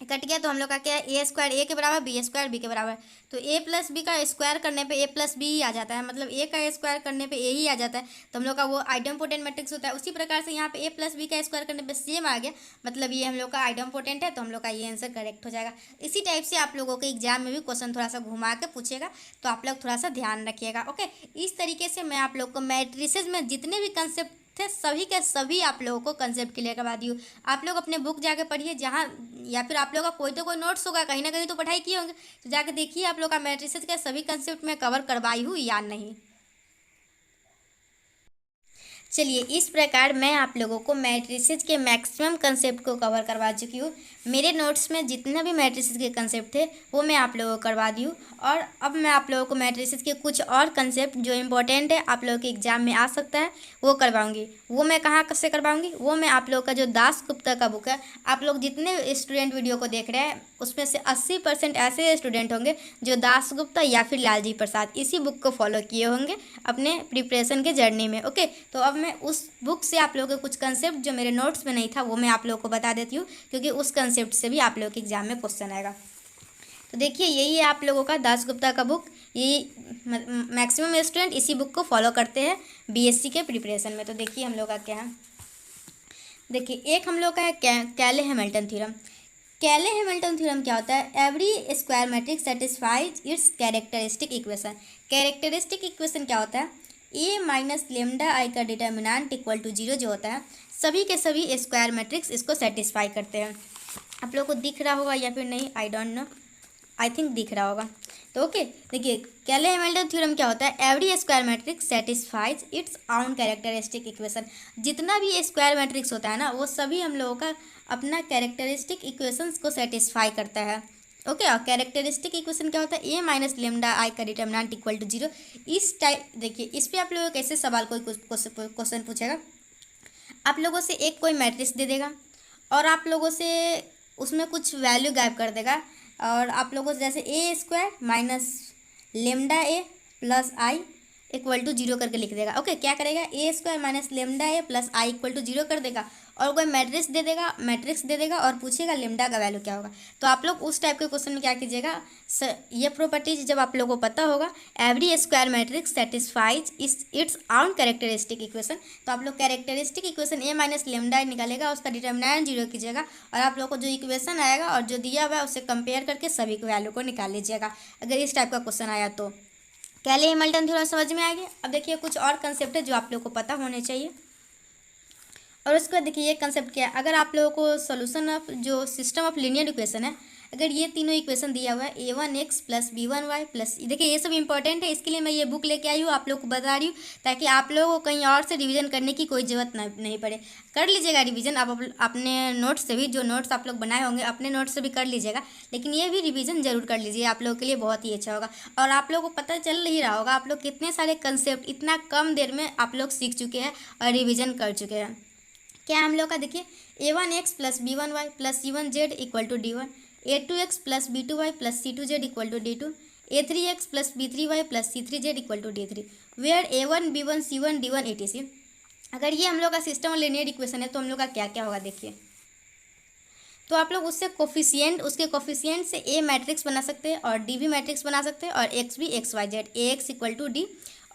Speaker 1: cut गया तो हम लोग का क्या है, ए स्क्वायर ए के बराबर, बी स्क्वायर बी के बराबर। तो ए प्लस बी का स्क्वायर करने पे ए प्लस बी ही आ जाता है, मतलब ए का स्क्वायर करने पे ए ही आ जाता है, तो हम लोग का वो आइडोम्पोटेंट मैट्रिक्स होता है। उसी प्रकार से यहाँ पे ए प्लस बी का स्क्वायर करने पे सेम आ गया, मतलब ये हम लोग का आइडोम्पोटेंट है, तो हम लोग का ये आंसर करेक्ट हो जाएगा। इसी टाइप से आप लोगों के एग्जाम में भी क्वेश्चन थोड़ा सा घुमा के पूछेगा, तो आप लोग थोड़ा सा ध्यान रखिएगा। ओके, इस तरीके से मैं आप लोग को मैट्रिसेस में जितने भी कंसेप्ट थे सभी के सभी आप लोगों को कंसेप्ट क्लियर करवा दी हूँ। आप लोग अपने बुक जाके पढ़िए, जहाँ या फिर आप लोग का कोई तो कोई नोट्स होगा, कहीं ना कहीं तो पढ़ाई किए होंगे, तो जाके देखिए आप लोग का मैट्रिसेस के सभी कंसेप्ट में कवर करवाई हूँ या नहीं। चलिए, इस प्रकार मैं आप लोगों को मैट्रिसेस के मैक्सिमम कंसेप्ट को कवर करवा चुकी हूँ। मेरे नोट्स में जितने भी मैट्रिसेस के कंसेप्ट थे वो मैं आप लोगों को करवा दी हूँ। और अब मैं आप लोगों को मैट्रिसेस के कुछ और कंसेप्ट जो इम्पोर्टेंट है, आप लोगों के एग्जाम में आ सकता है, वो करवाऊंगी। वो मैं कहाँ से करवाऊंगी, वो मैं आप लोगों का जो दास गुप्ता का बुक है, आप लोग जितने स्टूडेंट वीडियो को देख रहे हैं उसमें से 80% ऐसे स्टूडेंट होंगे जो दास गुप्ता या फिर लालजी प्रसाद इसी बुक को फॉलो किए होंगे अपने प्रिपरेशन के जर्नी में। ओके, तो अब मैं उस बुक से आप लोगों के कुछ कंसेप्ट जो मेरे नोट्स में नहीं था वो मैं आप लोगों को बता देती हूँ, क्योंकि उस कंसेप्ट से भी आप लोगों के एग्जाम में क्वेश्चन आएगा। तो देखिए यही है आप लोगों का दास गुप्ता का बुक। ये मैक्सिमम स्टूडेंट इसी बुक को फॉलो करते हैं बीएससी के प्रिपरेशन में। तो देखिए हम लोग का क्या है, देखिए एक हम लोग का है कैले हैमिल्टन थ्योरम। कैले हैमिल्टन थ्योरम क्या होता है, every square matrix satisfies it's characteristic equation. Characteristic equation क्या होता है, ए माइनस लेमडा आई का डिटर्मिनेंट इक्वल टू जीरो जो होता है, सभी के सभी स्क्वायर मैट्रिक्स इसको सेटिस्फाई करते हैं। आप लोगों को दिख रहा होगा या फिर नहीं, I don't know, I think दिख रहा होगा। तो ओके, देखिए कैले हैमिल्टन थ्योरम क्या होता है, every square matrix satisfies its own characteristic equation. जितना भी स्क्वायर मैट्रिक्स होता है ना, वो सभी हम लोगों का अपना कैरेक्टरिस्टिक इक्वेशंस को सेटिस्फाई करता है। ओके, और कैरेक्टरिस्टिक इक्वेशन क्या होता है, ए माइनस लेमडा आई का डिटर्मिनेंट इक्वल टू जीरो। इस टाइप देखिए, इस पर आप लोगों को कैसे सवाल कोई क्वेश्चन पूछेगा, आप लोगों से एक कोई मैट्रिक्स दे देगा और आप लोगों से उसमें कुछ वैल्यू गायब कर देगा, और आप लोगों से जैसे A square minus lambda A plus I equal to zero करके लिख देगा। ओके, क्या करेगा, A square minus lambda A plus I equal to zero कर देगा, और कोई मैट्रिक्स दे देगा और पूछेगा लेमडा का वैल्यू क्या होगा। तो आप लोग उस टाइप के क्वेश्चन में क्या कीजिएगा, ये प्रॉपर्टीज जब आप लोगों को पता होगा, every square matrix satisfies its own characteristic equation, तो आप लोग कैरेक्टरिस्टिक इक्वेशन ए माइनस लेमडा निकालेगा, उसका डिटर्मिनेंट जीरो कीजिएगा, और आप लोग को जो इक्वेशन आएगा और जो दिया हुआ है उससे कंपेयर करके सभी वैल्यू को निकाल लीजिएगा, अगर इस टाइप का क्वेश्चन आया तो। कैले हैमिल्टन थ्योरम समझ में आ गया। अब देखिए कुछ और कंसेप्ट है जो आप लोग को पता होने चाहिए। और उसके बाद देखिए ये कंसेप्ट क्या है, अगर आप लोगों को सोल्यूशन ऑफ जो सिस्टम ऑफ लीनियर इक्वेशन है, अगर ये तीनों इक्वेशन दिया हुआ है A1x प्लस B1y प्लस, देखिए ये सब इंपॉर्टेंट है, इसके लिए मैं ये बुक लेके आई हूँ, आप लोग को बता रही हूँ, ताकि आप लोगों को कहीं और से रिवीजन करने की कोई ज़रूरत नहीं पड़े। कर लीजिएगा रिवीजन आप अपने नोट्स से भी, जो नोट्स आप लोग बनाए होंगे अपने नोट्स से भी कर लीजिएगा, लेकिन ये भी रिवीजन जरूर कर लीजिए, आप लोगों के लिए बहुत ही अच्छा होगा। और आप लोगों को पता चल ही रहा होगा आप लोग कितने सारे कंसेप्ट इतना कम देर में आप लोग सीख चुके हैं और रिविज़न कर चुके हैं। क्या हम लोग का देखिए A1x plus B1y plus C1z equal to D1, A2x plus B2y plus C2z equal to D2, A3x plus B3y plus C3z equal to D3, where A1 B1 C1 D1 etc। अगर ये हम लोग का सिस्टम और linear equation है तो हम लोग का क्या क्या होगा देखिए। तो आप लोग उससे कोफिशिएंट, उसके कोफिशिएंट से ए मैट्रिक्स बना सकते हैं और डी भी मैट्रिक्स बना सकते हैं, और एक्स भी X Y Z, A X equal to D.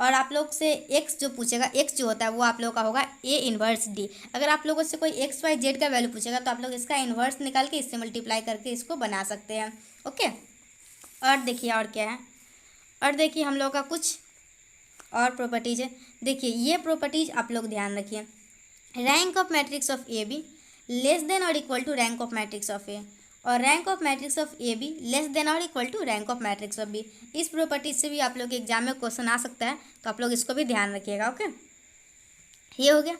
Speaker 1: और आप लोग से एक्स जो पूछेगा, एक्स जो होता है वो आप लोग का होगा ए इन्वर्स डी। अगर आप लोगों से कोई एक्स वाई जेड का वैल्यू पूछेगा तो आप लोग इसका इन्वर्स निकाल के इससे मल्टीप्लाई करके इसको बना सकते हैं। ओके, और देखिए और क्या है, और देखिए हम लोग का कुछ और प्रॉपर्टीज है। देखिए ये प्रॉपर्टीज आप लोग ध्यान रखिए। Rank of matrix of A B less than और equal to rank of matrix of A, और rank of matrix of A B less than और equal to rank of matrix of B. इस property से भी आप लोग के exam में क्वेश्चन आ सकता है, तो आप लोग इसको भी ध्यान रखिएगा। ओके, ये हो गया।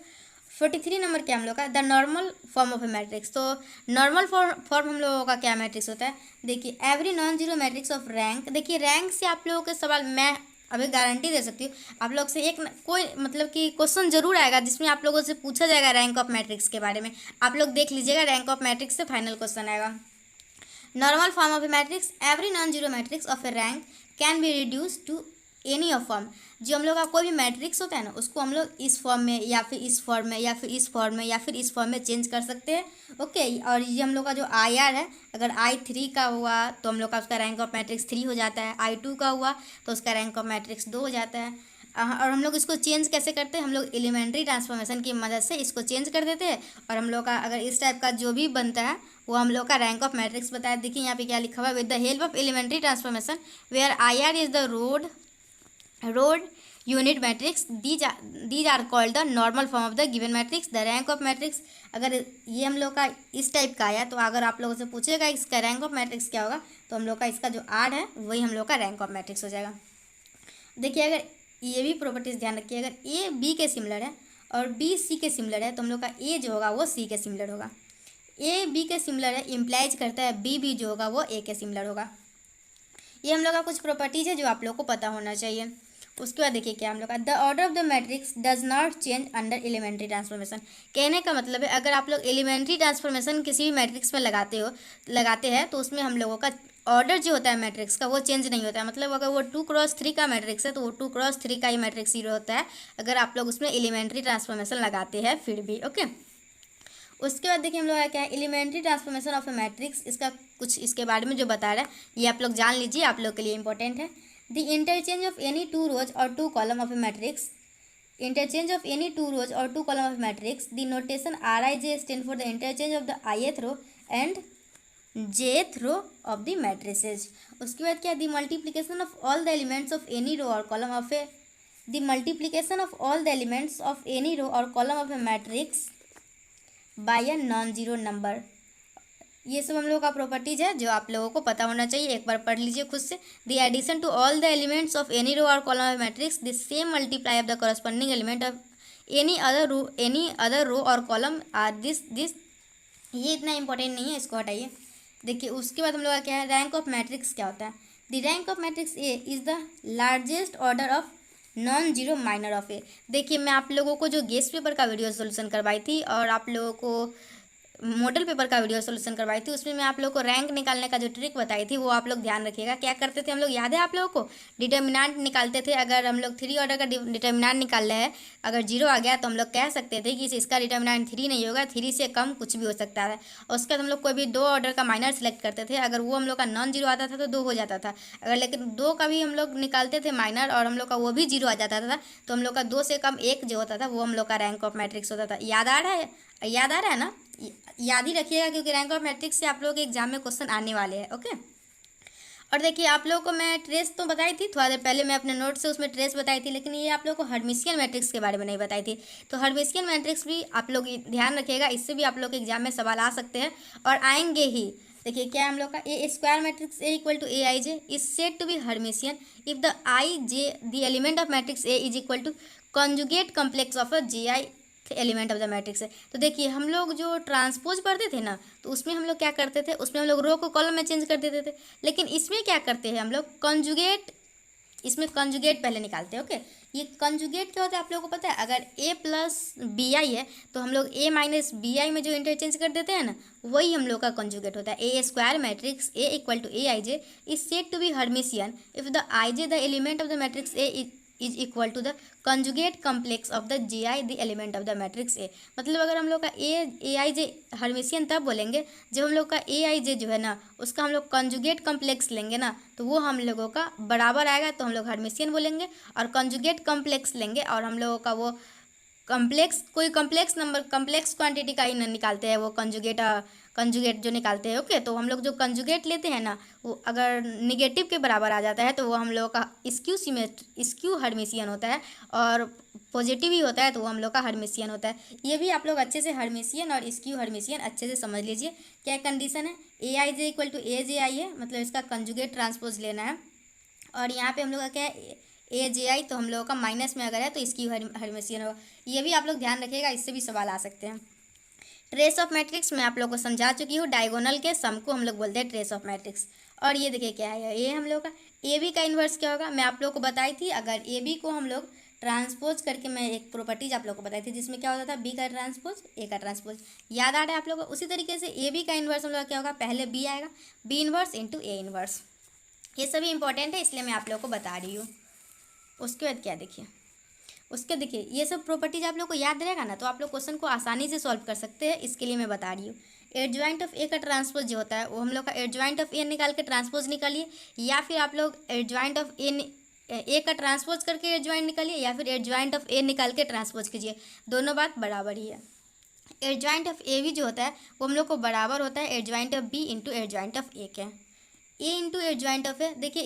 Speaker 1: 43 नंबर क्या हम लोग का, the normal form of a matrix. तो नॉर्मल फॉर्म हम लोगों का क्या मैट्रिक्स होता है, देखिए every non zero matrix of rank. देखिए रैंक से आप लोगों के सवाल मैं अभी गारंटी दे सकती हूँ, आप लोग से एक कोई मतलब कि क्वेश्चन जरूर आएगा जिसमें आप लोगों से पूछा जाएगा रैंक ऑफ मैट्रिक्स के बारे में। आप लोग देख लीजिएगा, रैंक ऑफ मैट्रिक्स से फाइनल क्वेश्चन आएगा। Normal form of a matrix, every non zero matrix of a rank can be reduce to any of form. जो हम लोग का कोई भी मैट्रिक्स होता है ना, उसको हम लोग इस फॉर्म में या फिर इस फॉर्म में या फिर इस फॉर्म में या फिर इस फॉर्म में चेंज कर सकते हैं। ओके, और ये हम लोग का जो आई आर है, अगर I3 का हुआ तो हम लोग का उसका रैंक ऑफ मैट्रिक्स 3 हो जाता है, I2 का हुआ तो उसका रैंक ऑफ मैट्रिक्स 2 हो जाता है। और हम लोग इसको चेंज कैसे करते हैं, हम लोग एलिमेंट्री ट्रांसफॉर्मेशन की मदद से इसको चेंज कर देते हैं, और हम लोग का अगर इस टाइप का जो भी बनता है वो हम लोग का रैंक ऑफ मैट्रिक्स बताया। देखिए यहाँ पे क्या लिखा हुआ है, with the help of elementary transformation where IR is the road unit matrix, these are called the normal form of the given matrix. The rank of matrix, अगर ये हम लोग का इस टाइप का आया तो अगर आप लोगों से पूछेगा इसका रैंक ऑफ मैट्रिक्स क्या होगा, तो हम लोग का इसका जो R है वही हम लोग का रैंक ऑफ मैट्रिक्स हो जाएगा। देखिए अगर ये भी प्रॉपर्टीज ध्यान रखिए, अगर ए बी के सिमिलर है और बी सी के सिमिलर है तो हम लोग का ए जो होगा वो सी के सिमिलर होगा। ए बी के सिमिलर है इम्प्लाइज करता है बी भी जो होगा वो ए के सिमिलर होगा। ये हम लोग का कुछ प्रॉपर्टीज है जो आप लोग को पता होना चाहिए। उसके बाद देखिए क्या हम लोग का, the order of the matrix does not change under elementary transformation. कहने का मतलब है अगर आप लोग एलिमेंट्री ट्रांसफॉर्मेशन किसी भी मैट्रिक्स में लगाते हैं तो उसमें हम लोगों का ऑर्डर जो होता है मैट्रिक्स का वो चेंज नहीं होता है। मतलब अगर वो 2x3 का मैट्रिक्स है तो वो 2x3 का ही मैट्रिक्स ही होता है, अगर आप लोग उसमें एलिमेंट्री ट्रांसफॉर्मेशन लगाते हैं फिर भी। ओके, उसके बाद देखिए हम लोग क्या है, elementary transformation of a matrix. इसका कुछ इसके बारे में जो बता रहा है ये आप लोग जान लीजिए, आप लोग के लिए इंपॉर्टेंट है। द इंटरचेंज ऑफ एनी 2 रोज और 2 column of a matrix, interchange of any 2 rows or 2 column of matrix, the notation Rij stand for the interchange of the ith row and jth row of the matrices। उसके बाद क्या, the multiplication of all the elements of any row or column of a, the multiplication of all the elements of any row or column of a matrix by a non-zero number। ये सब हम लोगों का properties है जो आप लोगों को पता होना चाहिए, एक बार पढ़ लीजिए खुद से। The addition to all the elements of any row और column of matrix, the same multiply of the corresponding element of any other row और कॉलम आर दिस। ये इतना इंपॉर्टेंट नहीं है, इसको हटाइए। देखिए उसके बाद हम लोग का क्या है, रैंक ऑफ मैट्रिक्स क्या होता है। The rank of matrix A is the largest order of non zero minor of A. देखिए मैं आप लोगों को जो गेस्ट पेपर का वीडियो सोल्यूशन करवाई थी और आप लोगों को मॉडल पेपर का वीडियो सोल्यूशन करवाई थी, उसमें मैं आप लोग को रैंक निकालने का जो ट्रिक बताई थी वो आप लोग ध्यान रखिएगा। क्या करते थे हम लोग, याद है आप लोगों को, डिटर्मिनेंट निकालते थे। अगर हम लोग 3 ऑर्डर का डिटर्मिनेंट निकाल रहे हैं, अगर 0 आ गया तो हम लोग कह सकते थे कि इसका डिटर्मिनेंट 3 नहीं होगा, 3 से कम कुछ भी हो सकता है। और उसके बाद हम लोग कोई भी 2 ऑर्डर का माइनर सेलेक्ट करते थे, अगर वो हम लोग का नॉन जीरो आता था तो 2 हो जाता था। अगर लेकिन 2 का भी हम लोग निकालते थे माइनर और हम लोग का वो भी 0 आ जाता था तो हम लोग का 2 से कम 1 जो होता था वो हम लोग का रैंक ऑफ मैट्रिक्स होता था। याद आ रहा है ना, याद ही रखिएगा क्योंकि रैंक ऑफ मैट्रिक्स से आप लोग के एग्जाम में क्वेश्चन आने वाले हैं। ओके, और देखिए आप लोगों को मैं ट्रेस तो बताई थी थोड़ा देर पहले, मैं अपने नोट से उसमें ट्रेस बताई थी, लेकिन ये आप लोग को हर्मिशियन मैट्रिक्स के बारे में नहीं बताई थी। तो हर्मिशियन मैट्रिक्स भी आप लोग ध्यान रखिएगा, इससे भी आप लोग के एग्जाम में सवाल आ सकते हैं और आएंगे ही। देखिए क्या हम लोग का, A square matrix A equal to A I J is said to be Hermitian if the i j th element of matrix A is equal to conjugate complex of a j i element of the matrix है। तो देखिए हम लोग जो transpose पढ़ते थे ना, तो उसमें हम लोग क्या करते थे, उसमें हम लोग रो को कॉलम में चेंज कर देते थे, लेकिन इसमें क्या करते हैं हम लोग, कॉन्जुगेट इसमें कंजुगेट पहले निकालते हैं। ओके, ये कंजुगेट क्या होता है आप लोगों को पता है? अगर a प्लस बी आई है तो हम लोग a माइनस बी आई में जो इंटरचेंज कर देते हैं ना, वही हम लोग का कंजुगेट होता है। ए square matrix a equal to A I J is said to be Hermitian if the i j th element of the matrix A is equal to the conjugate complex of the j i th element of the matrix A. मतलब अगर हम लोग का ए आई जे Hermitian तब बोलेंगे जब हम लोग का ए आई जे जो है ना, उसका हम लोग कंजुगेट कम्प्लेक्स लेंगे ना, तो वो हम लोगों का बराबर आएगा, तो हम लोग हर्मिशियन बोलेंगे। और कंजुगेट कम्प्लेक्स लेंगे और हम लोगों का वो कम्प्लेक्स, कोई कम्प्लेक्स नंबर, कम्प्लेक्स क्वांटिटी का ही निकालते हैं वो कंजुगेट जो निकालते हैं। ओके, तो हम लोग जो कंजुगेट लेते हैं ना, वो अगर निगेटिव के बराबर आ जाता है तो वो हम लोग का स्क्यू हर्मिशियन होता है, और पॉजिटिव ही होता है तो वो हम लोग का हर्मिशियन होता है। ये भी आप लोग अच्छे से हर्मिशियन और स्क्यू हर्मिशियन अच्छे से समझ लीजिए। क्या कंडीशन है? ए आई जे इक्वल टू ए जे आई है, मतलब इसका कंजुगेट ट्रांसपोज लेना है। और यहाँ पे हम लोग का क्या है? ए जे आई, तो हम लोगों का माइनस में अगर है तो इसकी हर्मिशियन होगा। ये भी आप लोग ध्यान रखिएगा, इससे भी सवाल आ सकते हैं। ट्रेस ऑफ मैट्रिक्स मैं आप लोग को समझा चुकी हूँ। डायगोनल के सम को हम लोग बोलते हैं ट्रेस ऑफ मैट्रिक्स। और ये देखिए क्या है, ये हम लोग का ए बी का इन्वर्स क्या होगा, मैं आप लोग को बताई थी। अगर ए बी को हम लोग ट्रांसपोज करके, मैं एक प्रॉपर्टीज आप लोग को बताई थी जिसमें क्या होता था, बी का ट्रांसपोज ए का ट्रांसपोज, याद आ रहा है आप लोग को? उसी तरीके से ए बी का इन्वर्स हम लोग क्या होगा, पहले बी आएगा, B inverse into A inverse. ये सभी इंपॉर्टेंट है, इसलिए मैं आप लोग को बता रही हूँ। उसके बाद क्या देखिए, उसके देखिए ये सब प्रॉपर्टीज आप लोग को याद रहेगा ना, तो आप लोग क्वेश्चन को आसानी से सॉल्व कर सकते हैं। इसके लिए मैं बता रही हूँ, एडजॉइंट ऑफ ए का ट्रांसपोज जो होता है वो हम लोग का एडजॉइंट ऑफ ए निकाल के ट्रांसपोज निकालिए, या फिर आप लोग एडजॉइंट ऑफ ए का ट्रांसपोज करके एडजॉइंट निकालिए, या फिर एडजॉइंट ऑफ ए निकाल के ट्रांसपोज कीजिए, दोनों बात बराबर ही है। एडजॉइंट ऑफ ए भी जो होता है वो हम लोग को बराबर होता है adjoint of B into adjoint of A के। A into adjoint of A, देखिए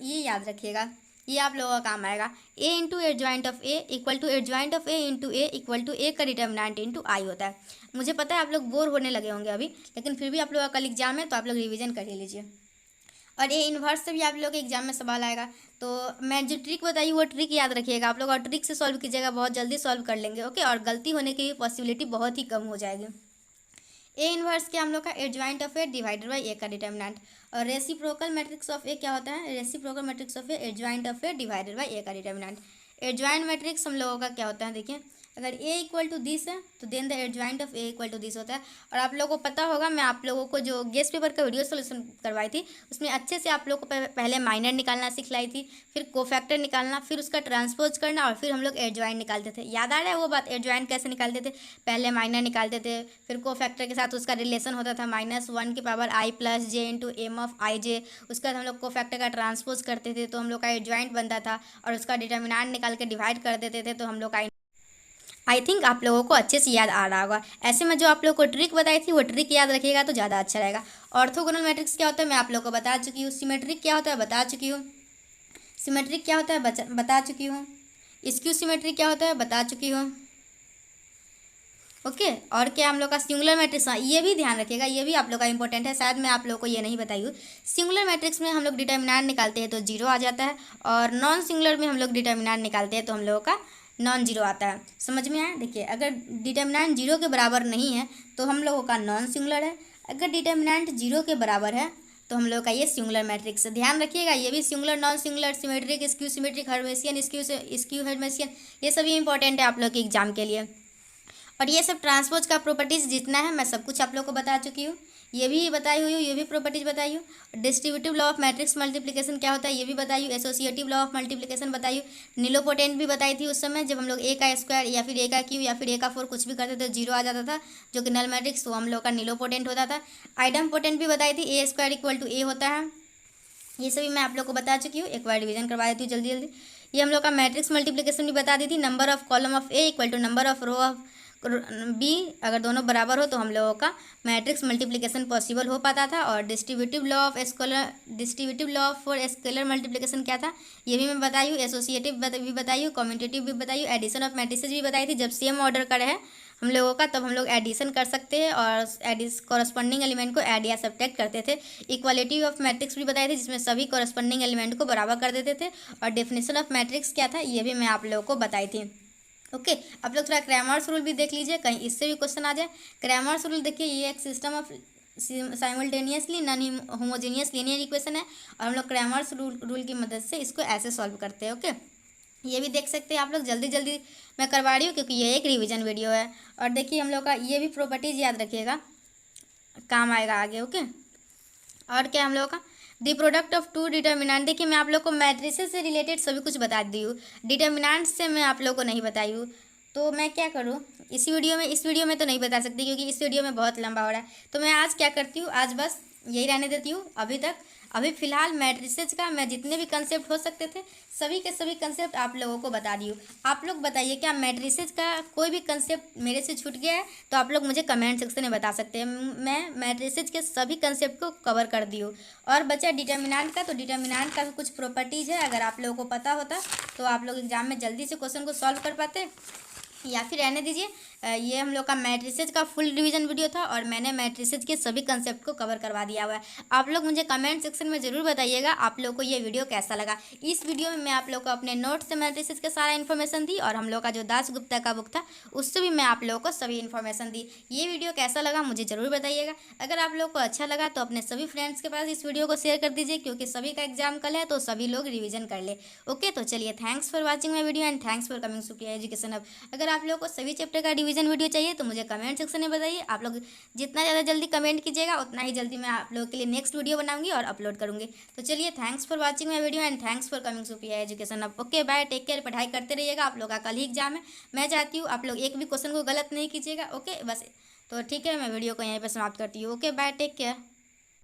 Speaker 1: ये याद रखिएगा, ये आप लोगों का काम आएगा। A into adjoint of A equal to adjoint of A into A equal to A का डिटर्मिनेंट इंटू आई होता है। मुझे पता है आप लोग बोर होने लगे होंगे अभी, लेकिन फिर भी आप लोगों का कल एग्जाम है तो आप लोग रिवीजन कर ही लीजिए। और ए इन्वर्स से भी आप लोग के एग्जाम में सवाल आएगा, तो मैं जो ट्रिक बताई वो ट्रिक याद रखिएगा आप लोग, और ट्रिक से सॉल्व कीजिएगा, बहुत जल्दी सॉल्व कर लेंगे। ओके, और गलती होने की भी पॉसिबिलिटी बहुत ही कम हो जाएगी। ए इन्वर्स क्या हम लोग का adjoint of A divided by A का डिटर्मिनेंट। और रेसिप्रोकल मैट्रिक्स ऑफ ए क्या होता है? Reciprocal matrix of A adjoint of A divided by A का डिटर्मिनेंट। एडजॉइंट मैट्रिक्स हम लोगों का क्या होता है, देखिए अगर ए इक्वल टू दिस है तो then the adjoint of A equal to this होता है। और आप लोगों को पता होगा, मैं आप लोगों को जो गेस्ट पेपर का वीडियो सोल्यूशन करवाई थी उसमें अच्छे से आप लोगों को पहले माइनर निकालना सिखलाई थी, फिर कोफैक्टर निकालना, फिर उसका ट्रांसपोज करना, और फिर हम लोग एडजॉइंट निकालते थे। याद आ रहा है वो बात? एडजॉइंट कैसे निकालते थे? पहले माइनर निकालते थे, फिर कोफैक्टर के साथ उसका रिलेशन होता था -1 की power i plus j into M of i j. उसके बाद हम लोग कोफैक्टर का ट्रांसपोज करते थे तो हम लोग का एडजॉइंट बनता था, और उसका डिटर्मिनेंट निकाल के डिवाइड कर देते थे तो हम लोग का। आई थिंक आप लोगों को अच्छे से याद आ रहा होगा। ऐसे में जो आप लोगों को ट्रिक बताई थी वो ट्रिक याद रखिएगा तो ज़्यादा अच्छा रहेगा। ऑर्थोगोनल मैट्रिक्स क्या होता है मैं आप लोगों को बता चुकी हूँ। सिमेट्रिक क्या होता है बता चुकी हूँ। सिमेट्रिक क्या होता है बता चुकी हूँ। स्क्यू सिमेट्रिक क्या होता है बता चुकी हूँ। ओके, और क्या हम लोग का सिंगुलर मैट्रिक्स, ये भी ध्यान रखिएगा, ये भी आप लोग का इंपॉर्टेंट है, शायद मैं आप लोगों को ये नहीं बताई हूँ। सिंगुलर मैट्रिक्स में हम लोग डिटर्मिनेंट निकालते हैं तो 0 आ जाता है, और नॉन सिंगुलर में हम लोग डिटर्मिनेंट निकालते हैं तो हम लोगों का नॉन जीरो आता है। समझ में आया? देखिए अगर डिटर्मिनेंट 0 के बराबर नहीं है तो हम लोगों का नॉन सिंगुलर है, अगर डिटर्मिनेंट 0 के बराबर है तो हम लोग का ये सिंगुलर मैट्रिक्स। ध्यान रखिएगा, ये भी singular, non singular, symmetric, skew symmetric, Hermitian, skew Hermitian, ये सभी इंपॉर्टेंट है आप लोग के एग्जाम के लिए। और ये सब ट्रांसपोज का प्रॉपर्टीज़ जितना है मैं सब कुछ आप लोग को बता चुकी हूँ, ये भी बताई हुई हूँ, ये भी प्रॉपर्टीज बताई हूँ। Distributive law of matrix multiplication क्या होता है ये भी बताई हूँ। एसोसिएटिव लॉ ऑफ मल्टीप्लिकेशन बताई हूँ। नीलोपोटेंट भी बताई थी उस समय, जब हम लोग ए का स्क्वायर या फिर ए का क्यूब या फिर ए का 4 कुछ भी करते थे 0 आ जाता था, जो कि नल मैट्रिक्स, तो हम लोग का नीलोपोटेंट होता था। आइडम पोटेंट भी बताई थी, ए स्क्वायर इक्वल टू ए होता है। ये सभी मैं आप लोग को बता चुकी हूँ, एक बार रिविजन करवा देती हूँ जल्दी जल्दी। ये हम लोग का मैट्रिक्स मल्टीप्लिकेशन भी बता दी थी। Number of column of A equal to number of row of B, अगर दोनों बराबर हो तो हम लोगों का मैट्रिक्स मल्टीप्लिकेशन पॉसिबल हो पाता था। और distributive law for scalar multiplication क्या था ये भी मैं बताई हूँ। एसोसिएटिव भी बताई हूँ, कम्यूटेटिव भी बताई हूँ, एडिशन ऑफ मैट्रिसेस भी बताई थी। जब सेम ऑर्डर का रहे हम लोगों का तब हम लोग एडिशन कर सकते हैं और कॉरस्पॉन्डिंग एलिमेंट को ऐड या सब्ट्रैक्ट करते थे। इक्वालिटी ऑफ मैट्रिक्स भी बताई थी, जिसमें सभी कॉरस्पॉन्डिंग एलिमेंट को बराबर कर देते थे। और डेफिनेशन ऑफ मैट्रिक्स क्या था ये भी मैं आप लोगों को बताई थी। ओके, आप लोग थोड़ा क्रैमर्स रूल भी देख लीजिए, कहीं इससे भी क्वेश्चन आ जाए। क्रैमर्स रूल देखिए, ये एक simultaneously non homogeneous linear equation है और हम लोग क्रैमर्स रूल की मदद से इसको ऐसे सॉल्व करते हैं। ओके, ये भी देख सकते हैं आप लोग, जल्दी जल्दी मैं करवा रही हूँ क्योंकि ये एक रिवीजन वीडियो है। और देखिए हम लोग का ये भी प्रॉपर्टीज याद रखिएगा, काम आएगा आगे। ओके, और क्या हम लोग का the product of two determinant. देखिए मैं आप लोग को मैट्रिसेस से रिलेटेड सभी कुछ बता दी हूँ, डिटर्मिनेंट से मैं आप लोग को नहीं बताई हूँ। तो मैं क्या करूँ इस वीडियो में तो नहीं बता सकती क्योंकि इस वीडियो में बहुत लंबा हो रहा है। तो मैं आज क्या करती हूँ, आज बस यही रहने देती हूँ अभी फ़िलहाल मैट्रिसेस का मैं जितने भी कंसेप्ट हो सकते थे सभी के सभी कंसेप्ट आप लोगों को बता दी हूँ। आप लोग बताइए क्या मैट्रिसेस का कोई भी कंसेप्ट मेरे से छूट गया है तो आप लोग मुझे कमेंट सेक्शन में बता सकते हैं। मैं मैट्रिसेस के सभी कंसेप्ट को कवर कर दी हूँ। और बचा डिटर्मिनेंट का, तो डिटर्मिनेंट का भी कुछ प्रॉपर्टीज़ है, अगर आप लोगों को पता होता तो आप लोग एग्जाम में जल्दी से क्वेश्चन को सॉल्व कर पाते, या फिर रहने दीजिए। ये हम लोग का मैट्रिसेस का फुल रिवीजन वीडियो था और मैंने मैट्रिसेस के सभी कंसेप्ट को कवर करवा दिया हुआ है। आप लोग मुझे कमेंट सेक्शन में ज़रूर बताइएगा आप लोग को ये वीडियो कैसा लगा। इस वीडियो में मैं आप लोग को अपने नोट से मैट्रिसेस का सारा इन्फॉर्मेशन दी और हम लोग का जो दास गुप्ता का बुक था उससे भी मैं आप लोगों को सभी इन्फॉर्मेशन दी। ये वीडियो कैसा लगा मुझे ज़रूर बताइएगा। अगर आप लोग को अच्छा लगा तो अपने सभी फ्रेंड्स के पास इस वीडियो को शेयर कर दीजिए क्योंकि सभी का एग्जाम कल है तो सभी लोग रिविजन कर ले। ओके, तो चलिए, thanks for watching my video and thanks for coming Supriya education hub. अगर आप लोग को सभी चैप्टर का रिवीजन वीडियो चाहिए तो मुझे कमेंट सेक्शन में बताइए। आप लोग जितना ज़्यादा जल्दी कमेंट कीजिएगा उतना ही जल्दी मैं आप लोगों के लिए नेक्स्ट वीडियो बनाऊंगी और अपलोड करूंगी। तो चलिए, thanks for watching my video and thanks for coming Supriya education hub. Okay, bye, take care, पढ़ाई करते रहिएगा। आप लोग का कल ही एग्जाम है, मैं चाहती हूँ आप लोग एक भी क्वेश्चन को गलत नहीं कीजिएगा। ओके, बस तो ठीक है, मैं वीडियो को यहीं पर समाप्त करती हूँ। Okay, bye, take care.